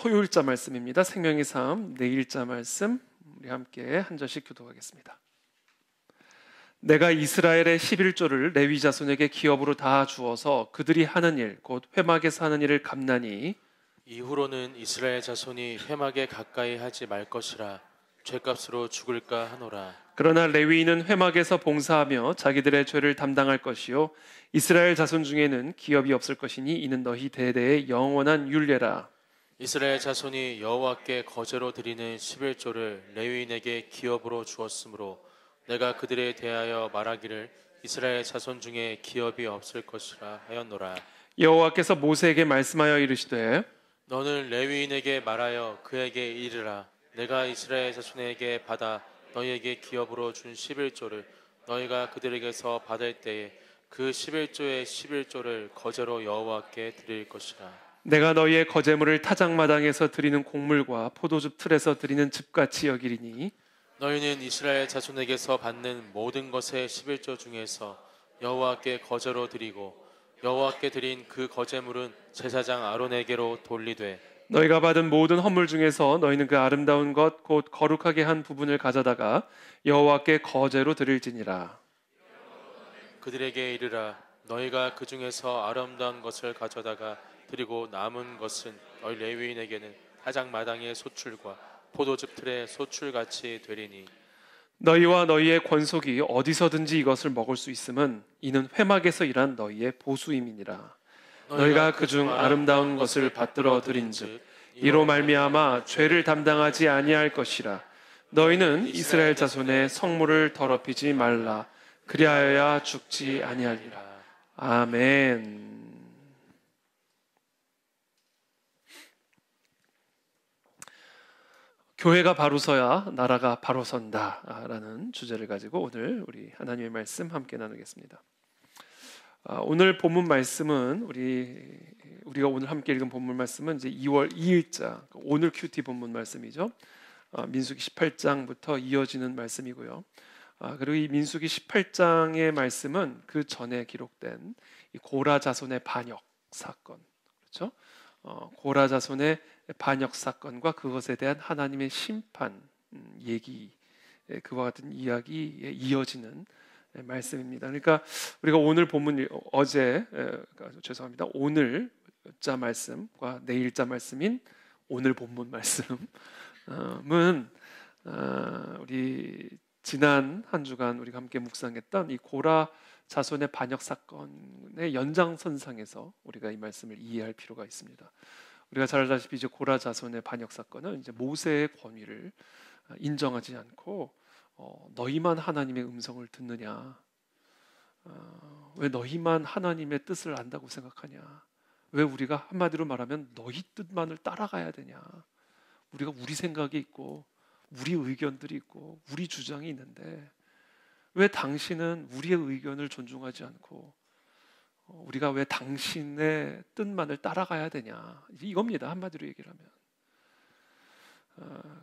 토요일자 말씀입니다. 생명의 삶 내일자 말씀 우리 함께 한 절씩 교독하겠습니다. 내가 이스라엘의 11조를 레위 자손에게 기업으로 다 주어서 그들이 하는 일 곧 회막에서 하는 일을 갚나니 이후로는 이스라엘 자손이 회막에 가까이 하지 말 것이라 죄값으로 죽을까 하노라. 그러나 레위인은 회막에서 봉사하며 자기들의 죄를 담당할 것이요 이스라엘 자손 중에는 기업이 없을 것이니 이는 너희 대대의 영원한 율례라. 이스라엘 자손이 여호와께 거제로 드리는 11조를 레위인에게 기업으로 주었으므로 내가 그들에 대하여 말하기를 이스라엘 자손 중에 기업이 없을 것이라 하였노라. 여호와께서 모세에게 말씀하여 이르시되 너는 레위인에게 말하여 그에게 이르라. 내가 이스라엘 자손에게 받아 너희에게 기업으로 준 11조를 너희가 그들에게서 받을 때에 그 11조의 11조를 거제로 여호와께 드릴 것이라. 내가 너희의 거제물을 타작마당에서 드리는 곡물과 포도즙 틀에서 드리는 즙같이 여기리니 너희는 이스라엘 자손에게서 받는 모든 것의 11조 중에서 여호와께 거제로 드리고 여호와께 드린 그 거제물은 제사장 아론에게로 돌리되 너희가 받은 모든 헌물 중에서 너희는 그 아름다운 것 곧 거룩하게 한 부분을 가져다가 여호와께 거제로 드릴지니라. 그들에게 이르라. 너희가 그 중에서 아름다운 것을 가져다가 드리고 남은 것은 너희 레위인에게는 타작마당의 소출과 포도즙 틀의 소출같이 되리니 너희와 너희의 권속이 어디서든지 이것을 먹을 수 있음은 이는 회막에서 일한 너희의 보수임이니라. 너희가 그중 아름다운 것을 받들어 드린즉 이로 말미암아 죄를 담당하지 아니할 것이라. 너희는 이스라엘 자손의 성물을 더럽히지 말라. 그리하여야 죽지 아니하리라. 아멘. 교회가 바로 서야 나라가 바로 선다라는 주제를 가지고 오늘 우리 하나님의 말씀 함께 나누겠습니다. 오늘 본문 말씀은 우리가 오늘 함께 읽은 본문 말씀은 이제 2월 2일자 오늘 큐티 본문 말씀이죠. 민수기 18장부터 이어지는 말씀이고요. 그리고 이 민수기 18장의 말씀은 그 전에 기록된 이 고라 자손의 반역 사건, 그렇죠? 고라 자손의 반역 사건과 그것에 대한 하나님의 심판 얘기, 그와 같은 이야기에 이어지는 말씀입니다. 그러니까 우리가 오늘 본문 오늘 자 말씀과 내일 자 말씀인 오늘 본문 말씀은 우리 지난 한 주간 우리가 함께 묵상했던 이 고라 자손의 반역 사건의 연장선상에서 우리가 이 말씀을 이해할 필요가 있습니다. 우리가 잘 알다시피 이제 고라 자손의 반역 사건은 이제 모세의 권위를 인정하지 않고 너희만 하나님의 음성을 듣느냐? 왜 너희만 하나님의 뜻을 안다고 생각하냐? 왜 우리가 한마디로 말하면 너희 뜻만을 따라가야 되냐? 우리가 우리 생각이 있고 우리 의견들이 있고 우리 주장이 있는데 왜 당신은 우리의 의견을 존중하지 않고 우리가 왜 당신의 뜻만을 따라가야 되냐? 이겁니다. 한마디로 얘기를 하면.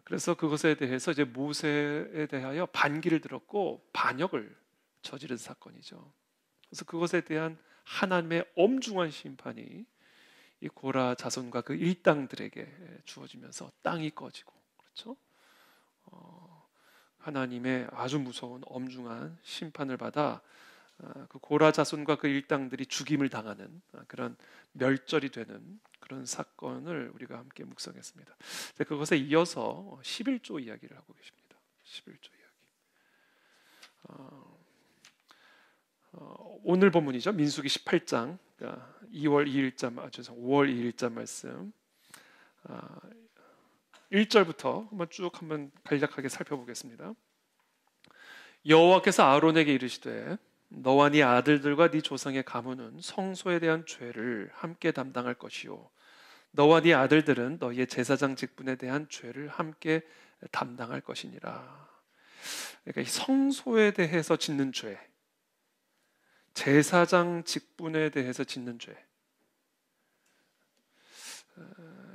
그래서 그것에 대해서 이제 모세에 대하여 반기를 들었고 반역을 저지른 사건이죠. 그래서 그것에 대한 하나님의 엄중한 심판이 이 고라 자손과 그 일당들에게 주어지면서 땅이 꺼지고, 그렇죠? 하나님의 아주 무서운 엄중한 심판을 받아 그 고라 자손과 그 일당들이 죽임을 당하는 그런 멸절이 되는 그런 사건을 우리가 함께 묵상했습니다. 그것에 이어서 11조 이야기를 하고 계십니다. 11조 이야기. 오늘 본문이죠. 민수기 18장 5월 2일자 말씀 1절부터 한번 간략하게 살펴보겠습니다. 여호와께서 아론에게 이르시되 너와 네 아들들과 네 조상의 가문은 성소에 대한 죄를 함께 담당할 것이요 너와 네 아들들은 너희의 제사장 직분에 대한 죄를 함께 담당할 것이니라. 그러니까 이 성소에 대해서 짓는 죄, 제사장 직분에 대해서 짓는 죄,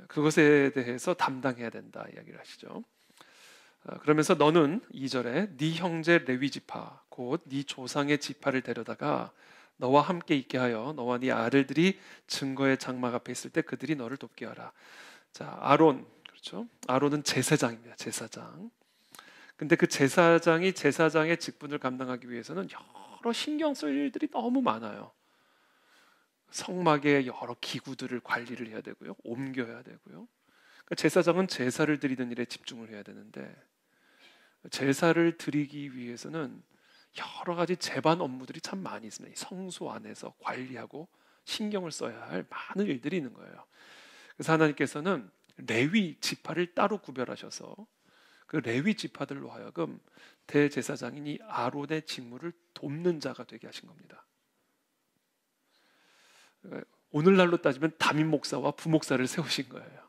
그것에 대해서 담당해야 된다 이야기를 하시죠. 그러면서 너는 2절에 네 형제 레위 지파 곧 네 조상의 지파를 데려다가 너와 함께 있게 하여 너와 네 아들들이 증거의 장막 앞에 있을 때 그들이 너를 돕게 하라. 자, 아론, 그렇죠? 아론은 제사장입니다. 제사장. 근데 그 제사장이 제사장의 직분을 감당하기 위해서는 여러 신경 쓸 일들이 너무 많아요. 성막의 여러 기구들을 관리를 해야 되고요, 옮겨야 되고요. 그러니까 제사장은 제사를 드리는 일에 집중을 해야 되는데, 제사를 드리기 위해서는 여러 가지 제반 업무들이 참 많이 있습니다. 이 성소 안에서 관리하고 신경을 써야 할 많은 일들이 있는 거예요. 그래서 하나님께서는 레위 지파를 따로 구별하셔서 그 레위 지파들로 하여금 대제사장인 이 아론의 직무를 돕는 자가 되게 하신 겁니다. 오늘날로 따지면 담임 목사와 부목사를 세우신 거예요.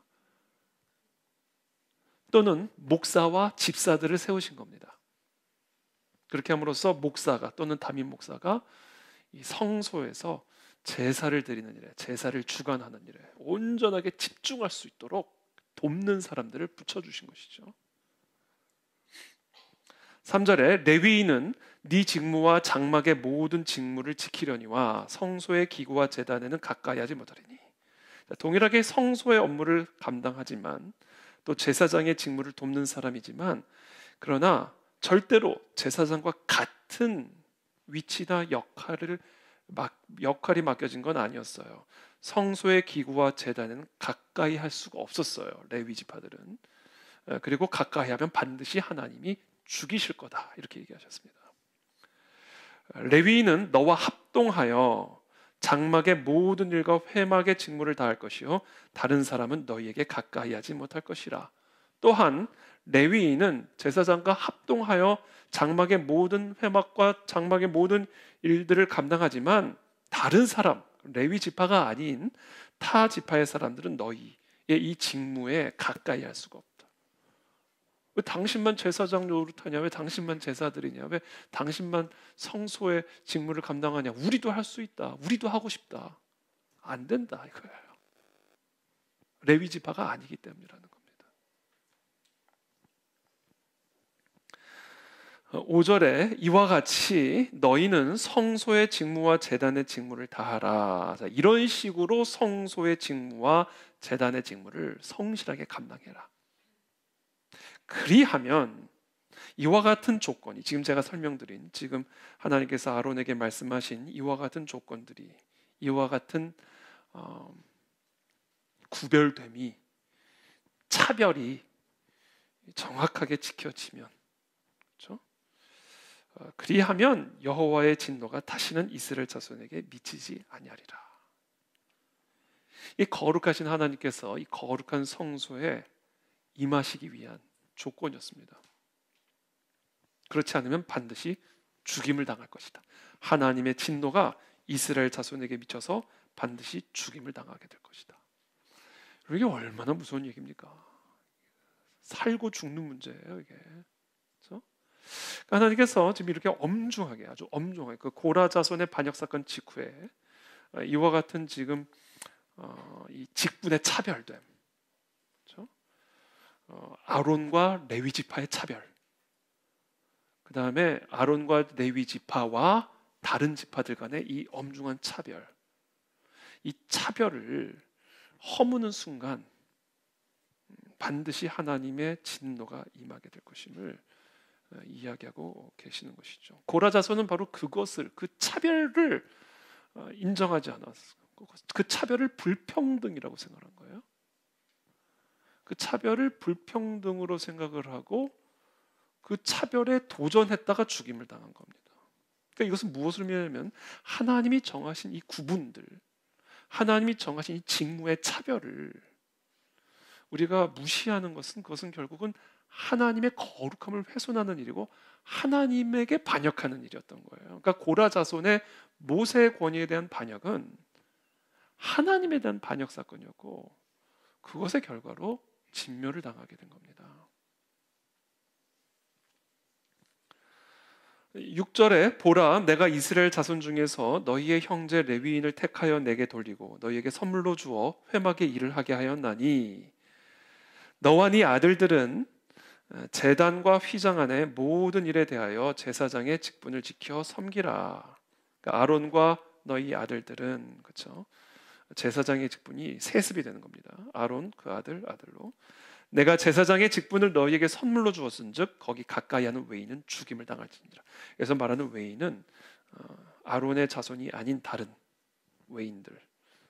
또는 목사와 집사들을 세우신 겁니다. 그렇게 함으로써 목사가 또는 담임 목사가 이 성소에서 제사를 드리는 일에, 제사를 주관하는 일에 온전하게 집중할 수 있도록 돕는 사람들을 붙여주신 것이죠. 3절에 레위인은 네 직무와 장막의 모든 직무를 지키려니와 성소의 기구와 제단에는 가까이 하지 못하리니. 동일하게 성소의 업무를 감당하지만 또 제사장의 직무를 돕는 사람이지만, 그러나 절대로 제사장과 같은 위치나 역할이 맡겨진 건 아니었어요. 성소의 기구와 제단에는 가까이 할 수가 없었어요, 레위 지파들은. 그리고 가까이 하면 반드시 하나님이 죽이실 거다, 이렇게 얘기하셨습니다. 레위인은 너와 합동하여 장막의 모든 일과 회막의 직무를 다할 것이요 다른 사람은 너희에게 가까이 하지 못할 것이라. 또한 레위인은 제사장과 합동하여 장막의 모든 회막과 장막의 모든 일들을 감당하지만 다른 사람, 레위 지파가 아닌 타 지파의 사람들은 너희의 이 직무에 가까이 할 수가 없다. 왜 당신만 제사장 노릇하냐? 왜 당신만 제사드리냐? 왜 당신만 성소의 직무를 감당하냐? 우리도 할 수 있다. 우리도 하고 싶다. 안 된다, 이거예요. 레위 지파가 아니기 때문이라는 겁니다. 5절에 이와 같이 너희는 성소의 직무와 제단의 직무를 다하라. 자, 이런 식으로 성소의 직무와 제단의 직무를 성실하게 감당해라. 그리하면 이와 같은 조건이, 지금 제가 설명드린, 지금 하나님께서 아론에게 말씀하신 이와 같은 조건들이, 이와 같은 구별됨이, 차별이 정확하게 지켜지면, 그렇죠? 그리하면 여호와의 진노가 다시는 이스라엘 자손에게 미치지 아니하리라. 이 거룩하신 하나님께서 이 거룩한 성소에 임하시기 위한 조건이었습니다. 그렇지 않으면 반드시 죽임을 당할 것이다. 하나님의 진노가 이스라엘 자손에게 미쳐서 반드시 죽임을 당하게 될 것이다. 이게 얼마나 무서운 얘기입니까? 살고 죽는 문제예요, 이게. 그렇죠? 하나님께서 지금 이렇게 엄중하게, 아주 엄중하게, 그 고라 자손의 반역 사건 직후에 이와 같은 지금 이 직분의 차별됨, 아론과 레위 지파의 차별, 그 다음에 아론과 레위 지파와 다른 지파들 간의 이 엄중한 차별, 이 차별을 허무는 순간 반드시 하나님의 진노가 임하게 될 것임을 이야기하고 계시는 것이죠. 고라 자손은 바로 그것을, 그 차별을 인정하지 않았어요. 그 차별을 불평등이라고 생각한 거예요. 그 차별을 불평등으로 생각을 하고 그 차별에 도전했다가 죽임을 당한 겁니다. 그러니까 이것은 무엇을 의미하냐면 하나님이 정하신 이 구분들, 하나님이 정하신 이 직무의 차별을 우리가 무시하는 것은, 그것은 결국은 하나님의 거룩함을 훼손하는 일이고 하나님에게 반역하는 일이었던 거예요. 그러니까 고라 자손의 모세의 권위에 대한 반역은 하나님에 대한 반역 사건이었고, 그것의 결과로 진멸을 당하게 된 겁니다. 6절에 보라, 내가 이스라엘 자손 중에서 너희의 형제 레위인을 택하여 내게 돌리고 너희에게 선물로 주어 회막의 일을 하게 하였나니 너와 네 아들들은 제단과 휘장 안에 모든 일에 대하여 제사장의 직분을 지켜 섬기라. 그러니까 아론과 너희 아들들은, 그렇죠? 제사장의 직분이 세습이 되는 겁니다. 아론 그 아들로 내가 제사장의 직분을 너희에게 선물로 주었은즉 거기 가까이 하는 외인은 죽임을 당할지니라. 그래서 말하는 외인은 아론의 자손이 아닌 다른 외인들,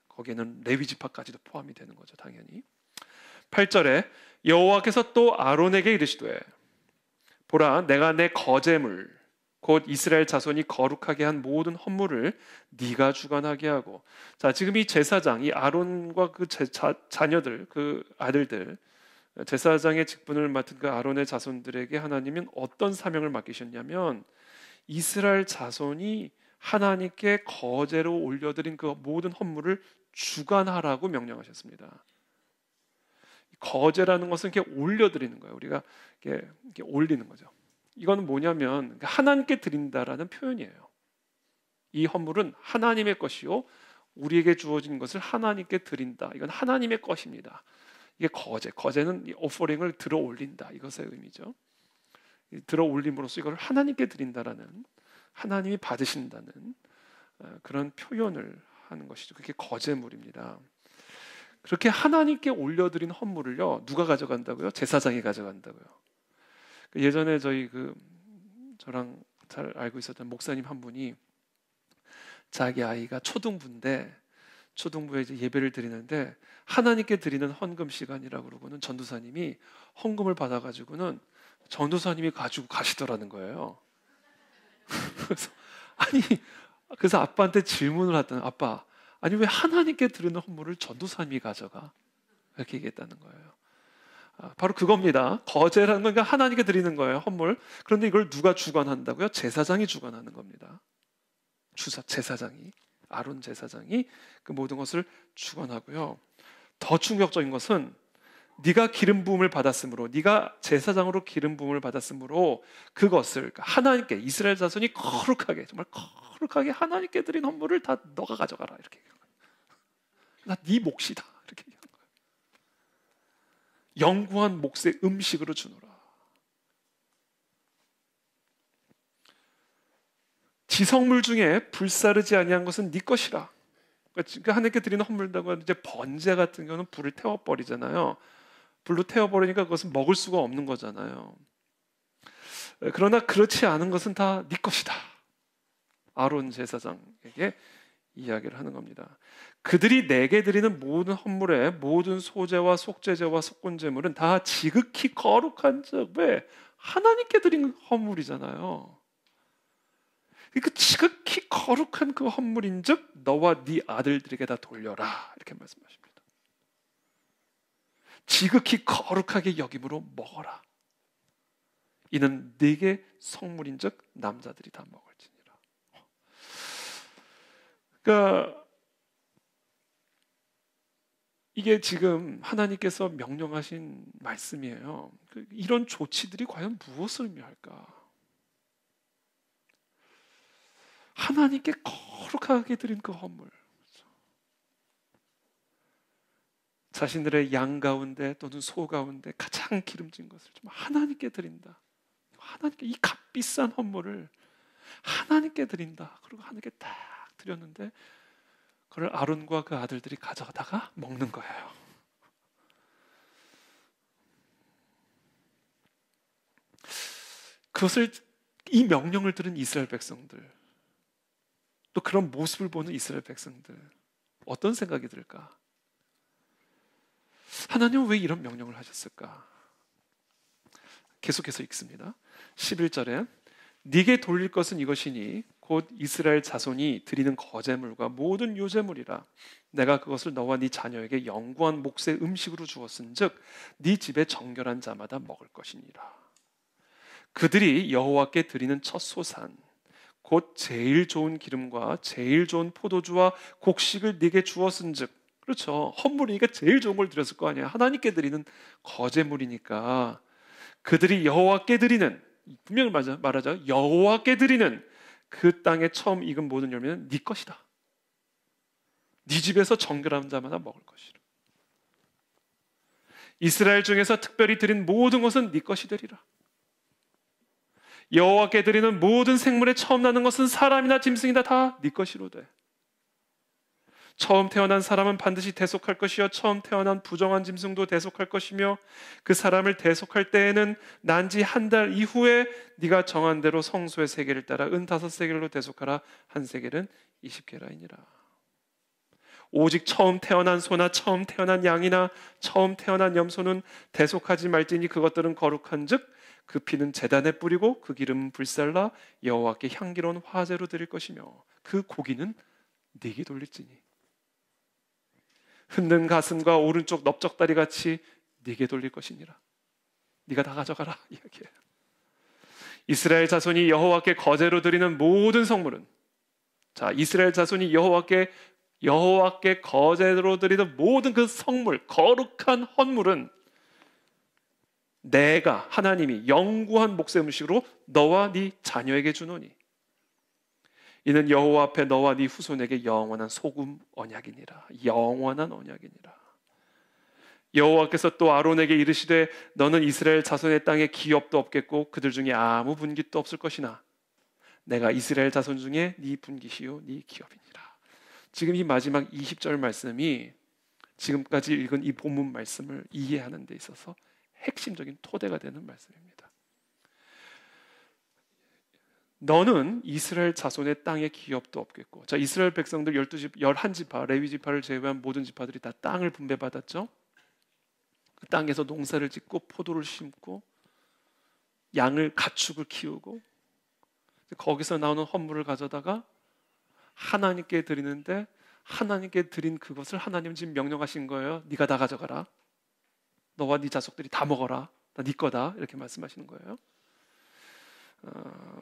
거기에는 레위 지파까지도 포함이 되는 거죠. 당연히 8절에 여호와께서 또 아론에게 이르시되 보라 내가 내 거제물 곧 이스라엘 자손이 거룩하게 한 모든 헌물을 네가 주관하게 하고. 자, 지금 이 제사장, 이 아론과 그 자녀들, 그 아들들, 제사장의 직분을 맡은 그 아론의 자손들에게 하나님은 어떤 사명을 맡기셨냐면 이스라엘 자손이 하나님께 거제로 올려드린 그 모든 헌물을 주관하라고 명령하셨습니다. 거제라는 것은 이렇게 올려드리는 거예요. 우리가 이렇게 올리는 거죠. 이건 뭐냐면 하나님께 드린다라는 표현이에요. 이 헌물은 하나님의 것이요 우리에게 주어진 것을 하나님께 드린다. 이건 하나님의 것입니다. 이게 거제는 이 오퍼링을 들어 올린다. 이것의 의미죠. 들어 올림으로써 이걸 하나님께 드린다라는, 하나님이 받으신다는 그런 표현을 하는 것이죠. 그게 거제물입니다. 그렇게 하나님께 올려드린 헌물을요 누가 가져간다고요? 제사장이 가져간다고요. 예전에 저랑 잘 알고 있었던 목사님 한 분이 자기 아이가 초등부인데 초등부에 이제 예배를 드리는데 하나님께 드리는 헌금 시간이라고 그러고는 전도사님이 헌금을 받아가지고는 전도사님이 가지고 가시더라는 거예요. 그래서 아빠한테 질문을 하더니 아빠, 아니 왜 하나님께 드리는 헌물을 전도사님이 가져가? 이렇게 얘기했다는 거예요. 바로 그겁니다. 거제라는 건 하나님께 드리는 거예요, 헌물. 그런데 이걸 누가 주관한다고요? 제사장이 주관하는 겁니다. 제사장이, 아론 제사장이 그 모든 것을 주관하고요. 더 충격적인 것은 네가 기름 부음을 받았으므로, 네가 제사장으로 기름 부음을 받았으므로 그것을 하나님께, 이스라엘 자손이 거룩하게, 정말 거룩하게 하나님께 드린 헌물을 다 너가 가져가라. 이렇게 얘기한 거예요. 나 네 몫이다. 이렇게 얘기한 거예요. 영구한 몫의 음식으로 주노라. 지성물 중에 불사르지 아니한 것은 네 것이라. 그러니까 하나님께 드리는 헌물이라고 하는 이제 번제 같은 경우는 불을 태워버리잖아요. 불로 태워버리니까 그것은 먹을 수가 없는 거잖아요. 그러나 그렇지 않은 것은 다 네 것이다. 아론 제사장에게 이야기를 하는 겁니다. 그들이 내게 드리는 모든 헌물의 모든 소제와 속죄제와 속건제물은 다 지극히 거룩한 왜 하나님께 드린 헌물이잖아요. 그 지극히 거룩한 그 헌물인즉 너와 네 아들들에게 다 돌려라 이렇게 말씀하십니다. 지극히 거룩하게 여김으로 먹어라. 이는 네게 성물인즉 남자들이 다 먹을지니라. 그러니까 이게 지금 하나님께서 명령하신 말씀이에요. 이런 조치들이 과연 무엇을 의미할까? 하나님께 거룩하게 드린 그 헌물, 자신들의 양 가운데 또는 소 가운데 가장 기름진 것을 좀 하나님께 드린다. 하나님께 이 값비싼 헌물을 하나님께 드린다. 그리고 하나님께 딱 드렸는데 그걸 아론과 그 아들들이 가져가다가 먹는 거예요. 그것을, 이 명령을 들은 이스라엘 백성들, 또 그런 모습을 보는 이스라엘 백성들 어떤 생각이 들까? 하나님은 왜 이런 명령을 하셨을까? 계속해서 읽습니다. 11절에 네게 돌릴 것은 이것이니 곧 이스라엘 자손이 드리는 거제물과 모든 요제물이라. 내가 그것을 너와 네 자녀에게 영구한 몫의 음식으로 주었은즉 네 집에 정결한 자마다 먹을 것이니라. 그들이 여호와께 드리는 첫 소산 곧 제일 좋은 기름과 제일 좋은 포도주와 곡식을 네게 주었은즉. 그렇죠. 헌물이니까 제일 좋은 걸 드렸을 거 아니야. 하나님께 드리는 거제물이니까 그들이 여호와께 드리는, 분명히 말하죠. 여호와께 드리는 그 땅에 처음 익은 모든 열매는 네 것이다. 네 집에서 정결한 자마다 먹을 것이라. 이스라엘 중에서 특별히 드린 모든 것은 네 것이 되리라. 여호와께 드리는 모든 생물에 처음 나는 것은 사람이나 짐승이다 다 네 것이로 돼. 처음 태어난 사람은 반드시 대속할 것이요 처음 태어난 부정한 짐승도 대속할 것이며 그 사람을 대속할 때에는 난 지 한 달 이후에 네가 정한 대로 성소의 세겔을 따라 은 5세겔로 대속하라. 한 세겔은 20게라이니라. 오직 처음 태어난 소나 처음 태어난 양이나 처음 태어난 염소는 대속하지 말지니 그것들은 거룩한즉 그 피는 제단에 뿌리고 그 기름은 불살라 여호와께 향기로운 화제로 드릴 것이며 그 고기는 네게 돌릴지니 흔든 가슴과 오른쪽 넓적다리 같이 네게 돌릴 것이니라. 네가 다 가져가라 이야기해요. 이스라엘 자손이 여호와께 거제로 드리는 모든 성물은, 자, 이스라엘 자손이 여호와께 거제로 드리는 모든 그 성물, 거룩한 헌물은 내가 하나님이 영구한 목세 음식으로 너와 네 자녀에게 주노니 이는 여호와 앞에 너와 네 후손에게 영원한 소금 언약이니라. 영원한 언약이니라. 여호와께서 또 아론에게 이르시되 너는 이스라엘 자손의 땅에 기업도 없겠고 그들 중에 아무 분깃도 없을 것이나 내가 이스라엘 자손 중에 네 분깃이요 네 기업이니라. 지금 이 마지막 20절 말씀이 지금까지 읽은 이 본문 말씀을 이해하는 데 있어서 핵심적인 토대가 되는 말씀입니다. 너는 이스라엘 자손의 땅에 기업도 없겠고, 자, 이스라엘 백성들 12집, 11지파, 레위 지파를 제외한 모든 지파들이 다 땅을 분배받았죠. 그 땅에서 농사를 짓고 포도를 심고 양을 가축을 키우고 거기서 나오는 헌물을 가져다가 하나님께 드리는데 하나님께 드린 그것을 하나님은 지금 명령하신 거예요. 네가 다 가져가라. 너와 네 자손들이 다 먹어라. 나 네 거다. 이렇게 말씀하시는 거예요.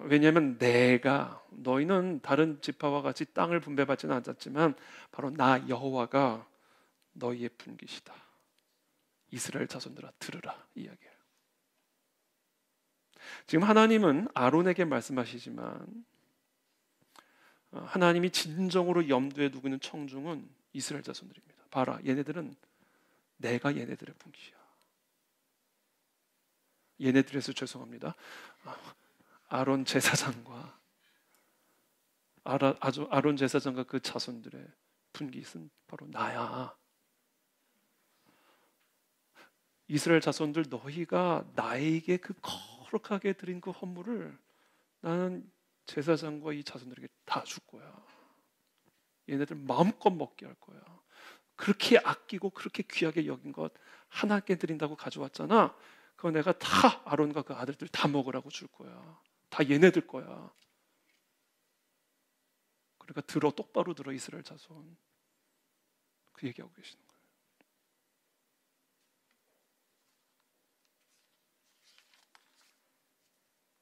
왜냐하면 내가 너희는 다른 지파와 같이 땅을 분배받지는 않았지만 바로 나 여호와가 너희의 분깃이다. 이스라엘 자손들아 들으라 이 이야기예요. 지금 하나님은 아론에게 말씀하시지만 하나님이 진정으로 염두에 두고 있는 청중은 이스라엘 자손들입니다. 봐라, 얘네들은 내가 얘네들의 분깃이야. 얘네들에서 죄송합니다. 아론 제사장과 아론 제사장과 그 자손들의 분깃은 바로 나야. 이스라엘 자손들 너희가 나에게 그 거룩하게 드린 그 헌물을 나는 제사장과 이 자손들에게 다 줄 거야. 얘네들 마음껏 먹게 할 거야. 그렇게 아끼고 그렇게 귀하게 여긴 것 하나님께 드린다고 가져왔잖아. 그거 내가 다 아론과 그 아들들 다 먹으라고 줄 거야. 다 얘네들 거야. 그러니까 똑바로 들어 이스라엘 자손. 그 얘기하고 계시는 거예요.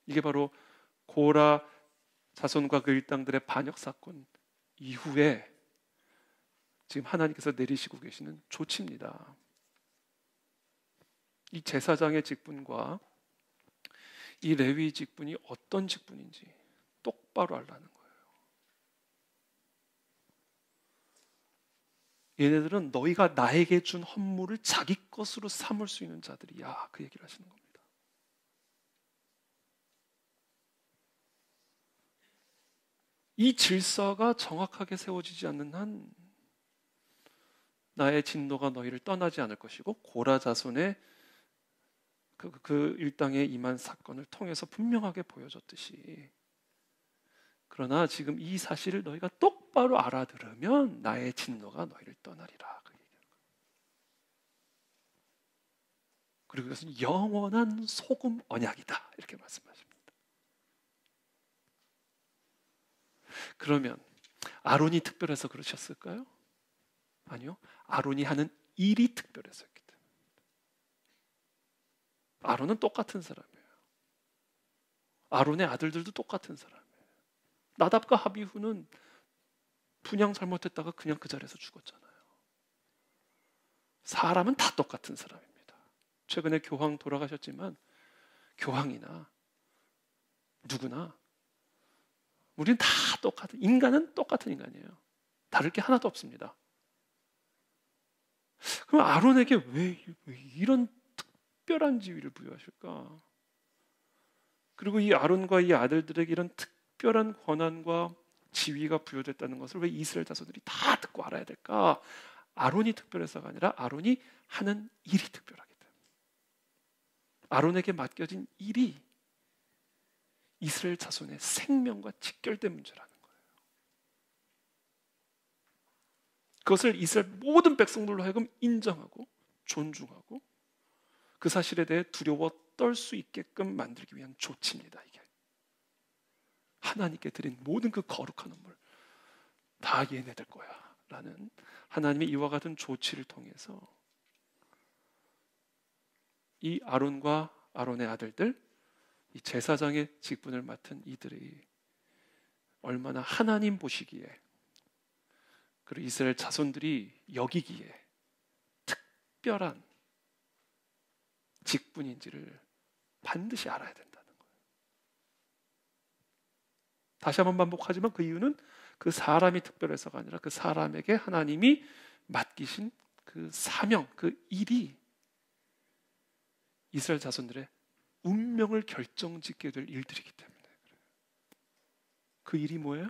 이게 바로 고라 자손과 그 일당들의 반역 사건 이후에 지금 하나님께서 내리시고 계시는 조치입니다. 이 제사장의 직분과 이 레위 직분이 어떤 직분인지 똑바로 알라는 거예요. 얘네들은 너희가 나에게 준 헌물을 자기 것으로 삼을 수 있는 자들이야. 그 얘기를 하시는 겁니다. 이 질서가 정확하게 세워지지 않는 한 나의 진노가 너희를 떠나지 않을 것이고 고라 자손의 그 일당에 임한 사건을 통해서 분명하게 보여줬듯이, 그러나 지금 이 사실을 너희가 똑바로 알아들으면 나의 진노가 너희를 떠나리라. 그 얘기하는 거예요. 그리고 그것은 영원한 소금 언약이다. 이렇게 말씀하십니다. 그러면 아론이 특별해서 그러셨을까요? 아니요. 아론이 하는 일이 특별했었기 때문에. 아론은 똑같은 사람이에요. 아론의 아들들도 똑같은 사람이에요. 나답과 아비후는 분양 잘못했다가 그냥 그 자리에서 죽었잖아요. 사람은 다 똑같은 사람입니다. 최근에 교황 돌아가셨지만 교황이나 누구나 우리는 다 똑같은, 인간은 똑같은 인간이에요. 다를 게 하나도 없습니다. 그럼 아론에게 왜 이런 특별한 지위를 부여하실까? 그리고 이 아론과 이 아들들에게 이런 특별한 권한과 지위가 부여됐다는 것을 왜 이스라엘 자손들이 다 듣고 알아야 될까? 아론이 특별해서가 아니라 아론이 하는 일이 특별하기 때문에. 아론에게 맡겨진 일이 이스라엘 자손의 생명과 직결된 문제라는 거예요. 그것을 이스라엘 모든 백성들로 하여금 인정하고 존중하고 그 사실에 대해 두려워 떨 수 있게끔 만들기 위한 조치입니다. 이게 하나님께 드린 모든 그 거룩한 헌물 다 얘네들 거야 라는 하나님의 이와 같은 조치를 통해서 이 아론과 아론의 아들들, 이 제사장의 직분을 맡은 이들이 얼마나 하나님 보시기에, 그리고 이스라엘 자손들이 여기기에 특별한 직분인지를 반드시 알아야 된다는 거예요. 다시 한번 반복하지만 그 이유는 그 사람이 특별해서가 아니라 그 사람에게 하나님이 맡기신 그 사명, 그 일이 이스라엘 자손들의 운명을 결정짓게 될 일들이기 때문에 그래요. 그 일이 뭐예요?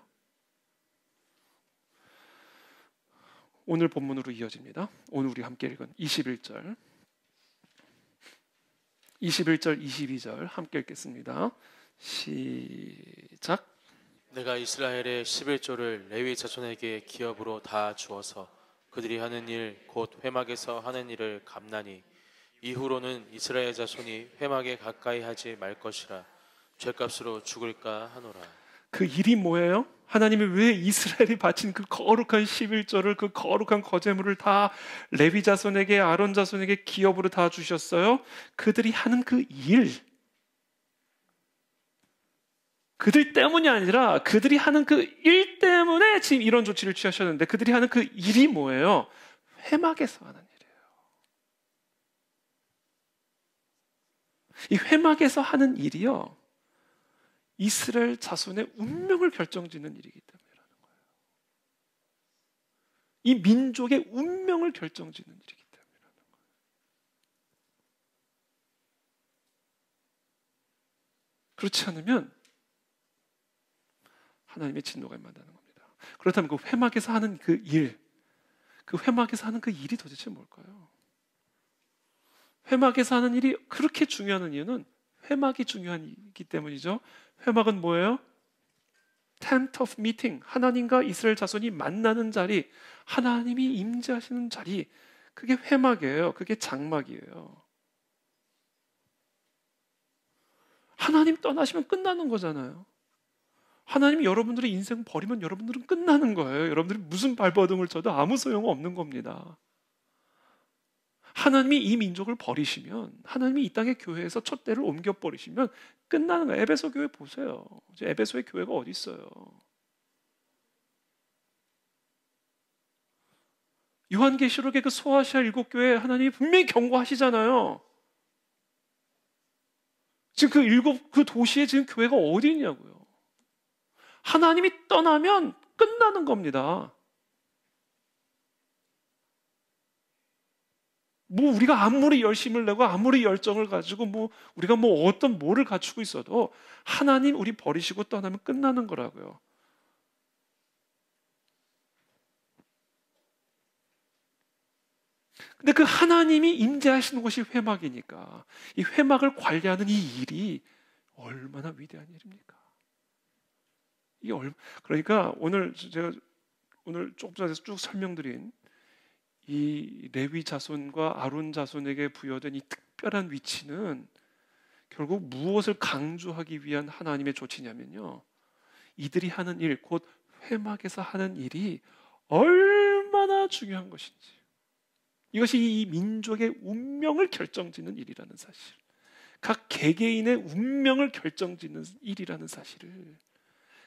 오늘 본문으로 이어집니다. 오늘 우리 함께 읽은 21절, 22절 함께 읽겠습니다. 시작. 내가 이스라엘의 11조를 레위 자손에게 기업으로 다 주어서 그들이 하는 일 곧 회막에서 하는 일을 갚나니 이후로는 이스라엘 자손이 회막에 가까이 하지 말 것이라 죗값으로 죽을까 하노라. 그 일이 뭐예요? 하나님이 왜 이스라엘이 바친 그 거룩한 11조를, 그 거룩한 거제물을 다 레위 자손에게, 아론 자손에게 기업으로 다 주셨어요? 그들이 하는 그 일, 그들 때문이 아니라 그들이 하는 그 일 때문에 지금 이런 조치를 취하셨는데, 그들이 하는 그 일이 뭐예요? 회막에서 하는 일이에요. 이 회막에서 하는 일이요, 이스라엘 자손의 운명을 결정짓는 일이기 때문이라는 거예요. 이 민족의 운명을 결정짓는 일이기 때문이라는 거예요. 그렇지 않으면 하나님의 진노가 임한다는 겁니다. 그렇다면 그 회막에서 하는 그 일, 그 회막에서 하는 그 일이 도대체 뭘까요? 회막에서 하는 일이 그렇게 중요한 이유는 회막이 중요하기 때문이죠. 회막은 뭐예요? Tent of Meeting, 하나님과 이스라엘 자손이 만나는 자리, 하나님이 임재하시는 자리, 그게 회막이에요. 그게 장막이에요. 하나님 떠나시면 끝나는 거잖아요. 하나님이 여러분들의 인생 버리면 여러분들은 끝나는 거예요. 여러분들이 무슨 발버둥을 쳐도 아무 소용없는 겁니다. 하나님이 이 민족을 버리시면, 하나님이 이 땅의 교회에서 촛대를 옮겨버리시면 끝나는 거예요. 에베소 교회 보세요. 에베소의 교회가 어디 있어요? 요한계시록의 그 소아시아 7교회 하나님이 분명히 경고하시잖아요. 지금 그 도시에 지금 교회가 어디 있냐고요. 하나님이 떠나면 끝나는 겁니다. 뭐 우리가 아무리 열심을 내고 아무리 열정을 가지고 우리가 어떤 뭐를 갖추고 있어도 하나님 우리 버리시고 떠나면 끝나는 거라고요. 근데 그 하나님이 임재하시는 곳이 회막이니까 이 회막을 관리하는 이 일이 얼마나 위대한 일입니까? 그러니까 제가 오늘 조금 전에 쭉 설명드린 이 레위 자손과 아론 자손에게 부여된 이 특별한 위치는 결국 무엇을 강조하기 위한 하나님의 조치냐면요, 이들이 하는 일, 곧 회막에서 하는 일이 얼마나 중요한 것인지, 이것이 이 민족의 운명을 결정짓는 일이라는 사실, 각 개개인의 운명을 결정짓는 일이라는 사실을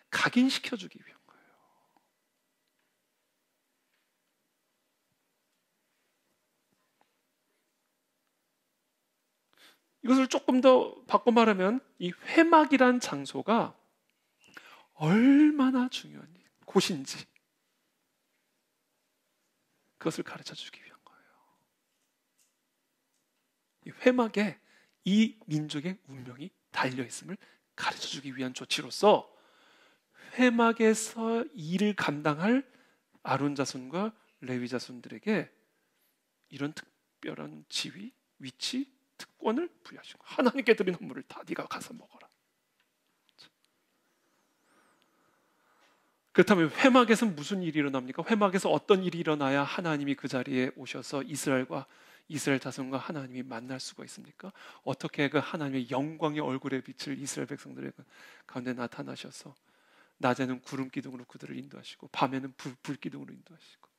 각인시켜주기 위한 거예요. 이것을 조금 더 바꿔 말하면 이 회막이란 장소가 얼마나 중요한 곳인지 그것을 가르쳐주기 위한 거예요. 이 회막에 이 민족의 운명이 달려있음을 가르쳐주기 위한 조치로서 회막에서 일을 감당할 아론 자손과 레위 자손들에게 이런 특별한 지위, 위치, 특권을 부여하신 거예요. 하나님께 드린 헌물을 다 네가 가서 먹어라. 그렇다면 회막에서 무슨 일이 일어납니까? 회막에서 어떤 일이 일어나야 하나님이 그 자리에 오셔서 이스라엘 자손과 하나님이 만날 수가 있습니까? 어떻게 그 하나님의 영광의 얼굴의 빛을 이스라엘 백성들의 가운데 나타나셔서 낮에는 구름 기둥으로 그들을 인도하시고 밤에는 불 기둥으로 인도하시고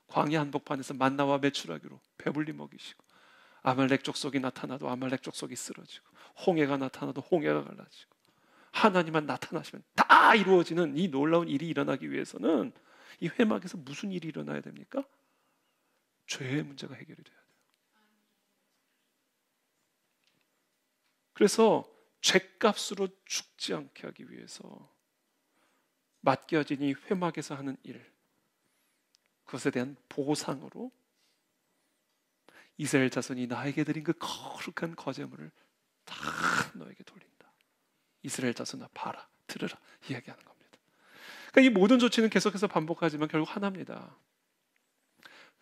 광야 한복판에서 만나와 메추라기로 배불리 먹이시고 아말렉 족속이 나타나도 아말렉 족속이 쓰러지고 홍해가 나타나도 홍해가 갈라지고 하나님만 나타나시면 다 이루어지는 이 놀라운 일이 일어나기 위해서는 이 회막에서 무슨 일이 일어나야 됩니까? 죄의 문제가 해결이 돼야 돼요. 그래서 죄값으로 죽지 않게 하기 위해서 맡겨진 이 회막에서 하는 일, 그것에 대한 보상으로 이스라엘 자손이 나에게 드린 그 거룩한 거제물을 다 너에게 돌린다. 이스라엘 자손아 봐라, 들으라 이야기하는 겁니다. 그러니까 이 모든 조치는 계속해서 반복하지만 결국 하나입니다.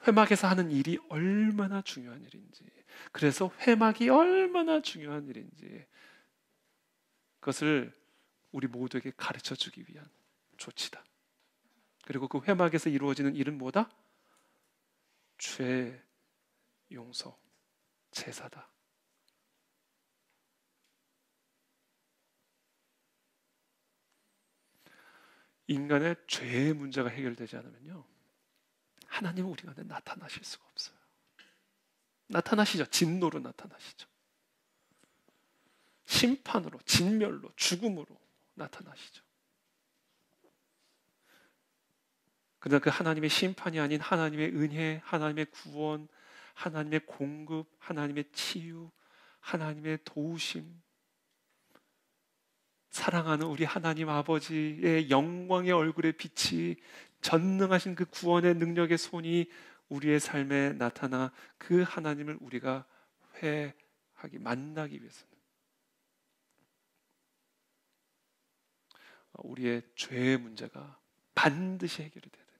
회막에서 하는 일이 얼마나 중요한 일인지, 그래서 회막이 얼마나 중요한 일인지 그것을 우리 모두에게 가르쳐 주기 위한 조치다. 그리고 그 회막에서 이루어지는 일은 뭐다? 죄 용서, 제사다. 인간의 죄의 문제가 해결되지 않으면요, 하나님은 우리 가운데 나타나실 수가 없어요. 나타나시죠. 진노로 나타나시죠. 심판으로, 진멸로, 죽음으로 나타나시죠. 그러나 그 하나님의 심판이 아닌 하나님의 은혜, 하나님의 구원, 하나님의 공급, 하나님의 치유, 하나님의 도우심, 사랑하는 우리 하나님 아버지의 영광의 얼굴의 빛이, 전능하신 그 구원의 능력의 손이 우리의 삶에 나타나 그 하나님을 우리가 만나기 위해서는 우리의 죄의 문제가 반드시 해결이 돼야 됩니다.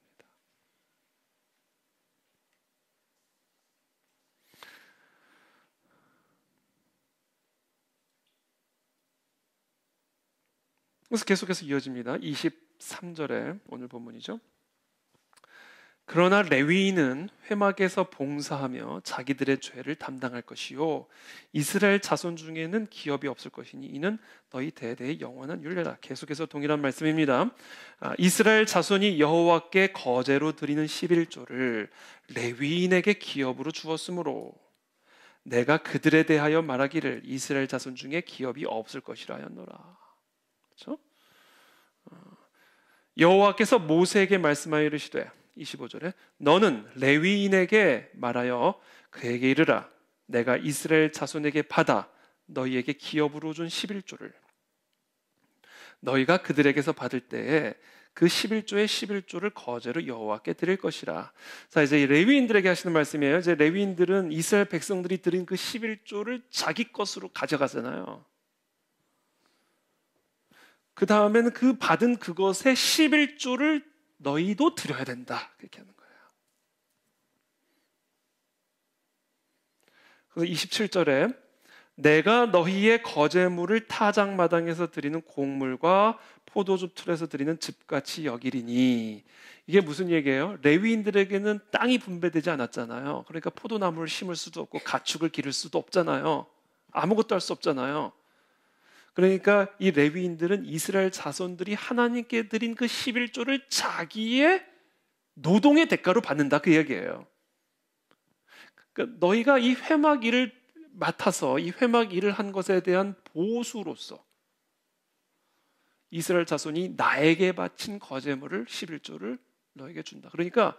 그래서 계속해서 이어집니다. 23절에 오늘 본문이죠. 그러나 레위인은 회막에서 봉사하며 자기들의 죄를 담당할 것이요 이스라엘 자손 중에는 기업이 없을 것이니 이는 너희 대대의 영원한 율례라. 계속해서 동일한 말씀입니다. 이스라엘 자손이 여호와께 거제로 드리는 11조를 레위인에게 기업으로 주었으므로 내가 그들에 대하여 말하기를 이스라엘 자손 중에 기업이 없을 것이라 하였노라. 그렇죠? 여호와께서 모세에게 말씀하여 이르시되 25절에 너는 레위인에게 말하여 그에게 이르라 내가 이스라엘 자손에게 받아 너희에게 기업으로 준 11조를 너희가 그들에게서 받을 때에 그 11조의 11조를 거제로 여호와께 드릴 것이라. 자, 이제 레위인들에게 하시는 말씀이에요. 이제 레위인들은 이스라엘 백성들이 드린 그 11조를 자기 것으로 가져가잖아요. 그 다음에는 그 받은 그것의 11조를 너희도 드려야 된다. 그렇게 하는 거예요. 그래서 27절에 내가 너희의 거제물을 타작마당에서 드리는 곡물과 포도즙 틀에서 드리는 즙같이 여기리니. 이게 무슨 얘기예요? 레위인들에게는 땅이 분배되지 않았잖아요. 그러니까 포도나무를 심을 수도 없고 가축을 기를 수도 없잖아요. 아무것도 할 수 없잖아요. 그러니까 이 레위인들은 이스라엘 자손들이 하나님께 드린 그 11조를 자기의 노동의 대가로 받는다, 그 얘기예요. 그러니까 너희가 이 회막 일을 맡아서 이 회막 일을 한 것에 대한 보수로서 이스라엘 자손이 나에게 바친 거제물을 11조를 너에게 준다. 그러니까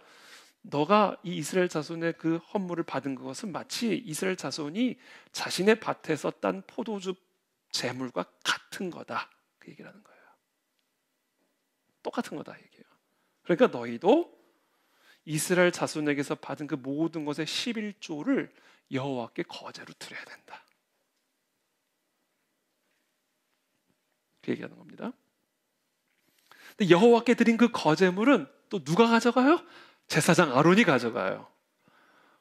너가 이 이스라엘 자손의 그 헌물을 받은 것은 마치 이스라엘 자손이 자신의 밭에서 딴 포도즙 재물과 같은 거다, 그 얘기를 하는 거예요. 똑같은 거다 얘기해요. 그러니까 너희도 이스라엘 자손에게서 받은 그 모든 것의 11조를 여호와께 거제로 드려야 된다, 그 얘기하는 겁니다. 근데 여호와께 드린 그 거제물은 또 누가 가져가요? 제사장 아론이 가져가요.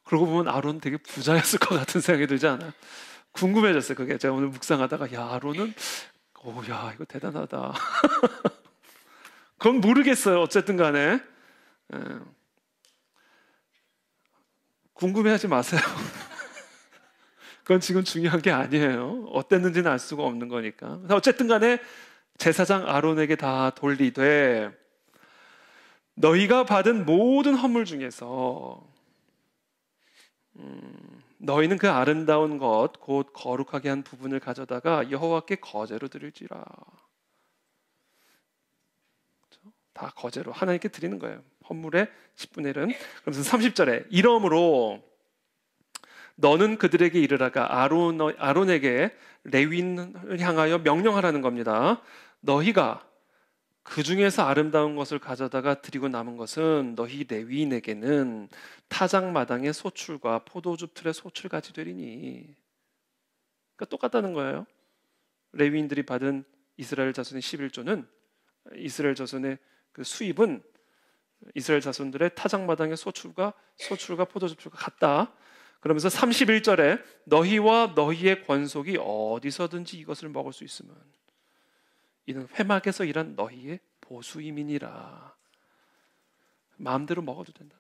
그러고 보면 아론 되게 부자였을 것 같은 생각이 들지 않아요? 궁금해졌어요. 그게 제가 오늘 묵상하다가 야 아론은 야 이거 대단하다. 그건 모르겠어요. 어쨌든 간에 궁금해하지 마세요. 그건 지금 중요한 게 아니에요. 어땠는지는 알 수가 없는 거니까. 어쨌든 간에 제사장 아론에게 다 돌리되 너희가 받은 모든 헌물 중에서 너희는 그 아름다운 것 곧 거룩하게 한 부분을 가져다가 여호와께 거제로 드릴지라. 다 거제로 하나님께 드리는 거예요. 헌물의 10분의 1은. 그러면서 30절에 이러므로 너는 그들에게 이르라가 아론에게 레위인을 향하여 명령하라는 겁니다. 너희가 그 중에서 아름다운 것을 가져다가 드리고 남은 것은 너희 레위인에게는 타작마당의 소출과 포도주 틀의 소출같이 되리니. 그러니까 똑같다는 거예요. 레위인들이 받은 이스라엘 자손의 11조는 이스라엘 자손의 그 수입은 이스라엘 자손들의 타작마당의 소출과 포도주가 같다. 그러면서 31절에 너희와 너희의 권속이 어디서든지 이것을 먹을 수 있으면 이는 회막에서 일한 너희의 보수임이니라. 마음대로 먹어도 된다.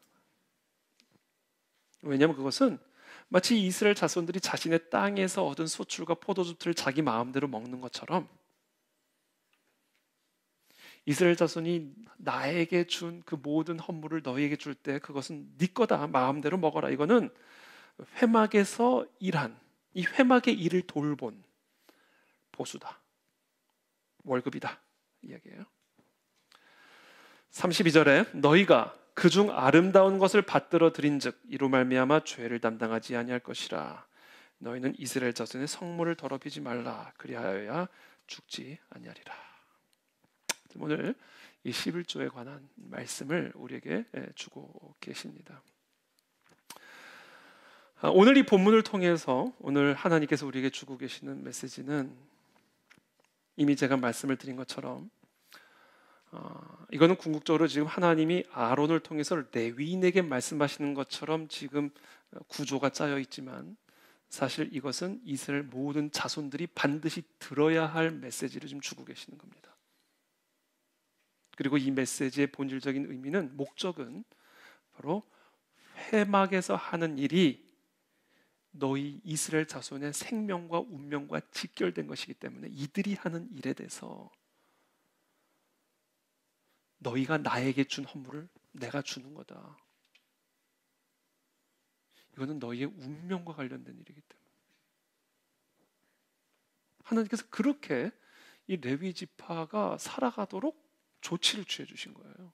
왜냐하면 그것은 마치 이스라엘 자손들이 자신의 땅에서 얻은 소출과 포도주를 자기 마음대로 먹는 것처럼 이스라엘 자손이 나에게 준 그 모든 헌물을 너희에게 줄 때 그것은 네 거다. 마음대로 먹어라. 이거는 회막에서 일한 이 회막의 일을 돌본 보수다. 월급이다. 이야기예요. 32절에 너희가 그중 아름다운 것을 받들어 드린즉 이로 말미암아 죄를 담당하지 아니할 것이라. 너희는 이스라엘 자손의 성물을 더럽히지 말라. 그리하여야 죽지 아니하리라. 오늘 이 11조에 관한 말씀을 우리에게 주고 계십니다. 오늘 이 본문을 통해서 오늘 하나님께서 우리에게 주고 계시는 메시지는 이미 제가 말씀을 드린 것처럼 이거는 궁극적으로 지금 하나님이 아론을 통해서 레위인에게 말씀하시는 것처럼 지금 구조가 짜여 있지만 사실 이것은 이스라엘 모든 자손들이 반드시 들어야 할 메시지를 지금 주고 계시는 겁니다. 그리고 이 메시지의 본질적인 의미는 목적은 바로 회막에서 하는 일이 너희 이스라엘 자손의 생명과 운명과 직결된 것이기 때문에 이들이 하는 일에 대해서 너희가 나에게 준 헌물을 내가 주는 거다. 이거는 너희의 운명과 관련된 일이기 때문에 하나님께서 그렇게 이 레위 지파가 살아가도록 조치를 취해 주신 거예요.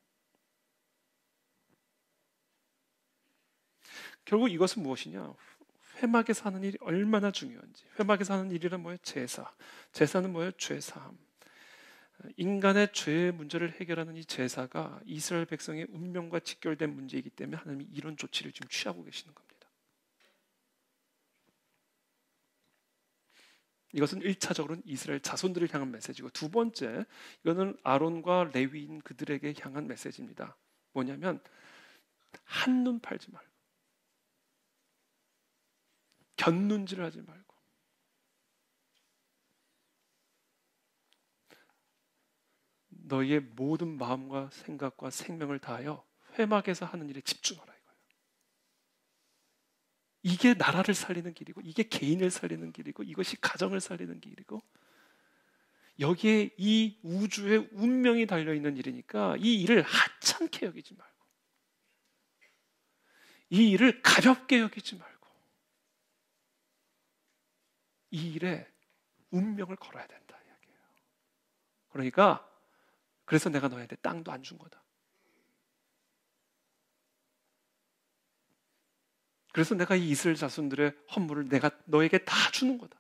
결국 이것은 무엇이냐? 회막에서 하는 일이 얼마나 중요한지. 회막에서 하는 일이란 뭐예요? 제사. 제사는 뭐예요? 죄사함. 인간의 죄의 문제를 해결하는 이 제사가 이스라엘 백성의 운명과 직결된 문제이기 때문에 하나님이 이런 조치를 지금 취하고 계시는 겁니다. 이것은 1차적으로는 이스라엘 자손들을 향한 메시지고 두 번째, 이거는 아론과 레위인 그들에게 향한 메시지입니다. 뭐냐면 한눈 팔지 말고 곁눈질을 하지 말고 너희의 모든 마음과 생각과 생명을 다하여 회막에서 하는 일에 집중하라 이거예요. 이게 나라를 살리는 길이고 이게 개인을 살리는 길이고 이것이 가정을 살리는 길이고 여기에 이 우주의 운명이 달려있는 일이니까 이 일을 하찮게 여기지 말고 이 일을 가볍게 여기지 말고 이 일에 운명을 걸어야 된다 이야기예요. 그러니까 그래서 내가 너희한테 땅도 안 준 거다. 그래서 내가 이 이스라엘 자손들의 헌물을 내가 너에게 다 주는 거다.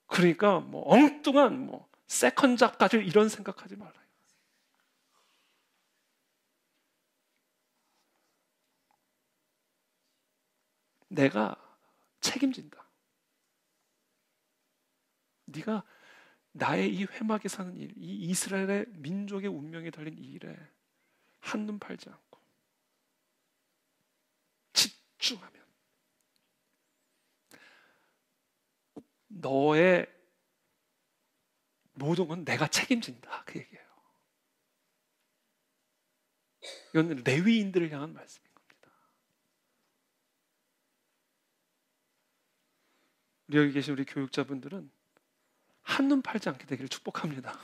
그러니까 뭐 엉뚱한 뭐 세컨 잡까지 이런 생각하지 말아요. 내가 책임진다. 네가 나의 이 회막에 사는 일, 이 이스라엘의 민족의 운명이 달린 이 일에 한눈 팔지 않고 집중하면 너의 모든 건 내가 책임진다, 그 얘기예요. 이건 레위인들을 향한 말씀인 겁니다. 우리 여기 계신 우리 교육자분들은 한눈 팔지 않게 되기를 축복합니다.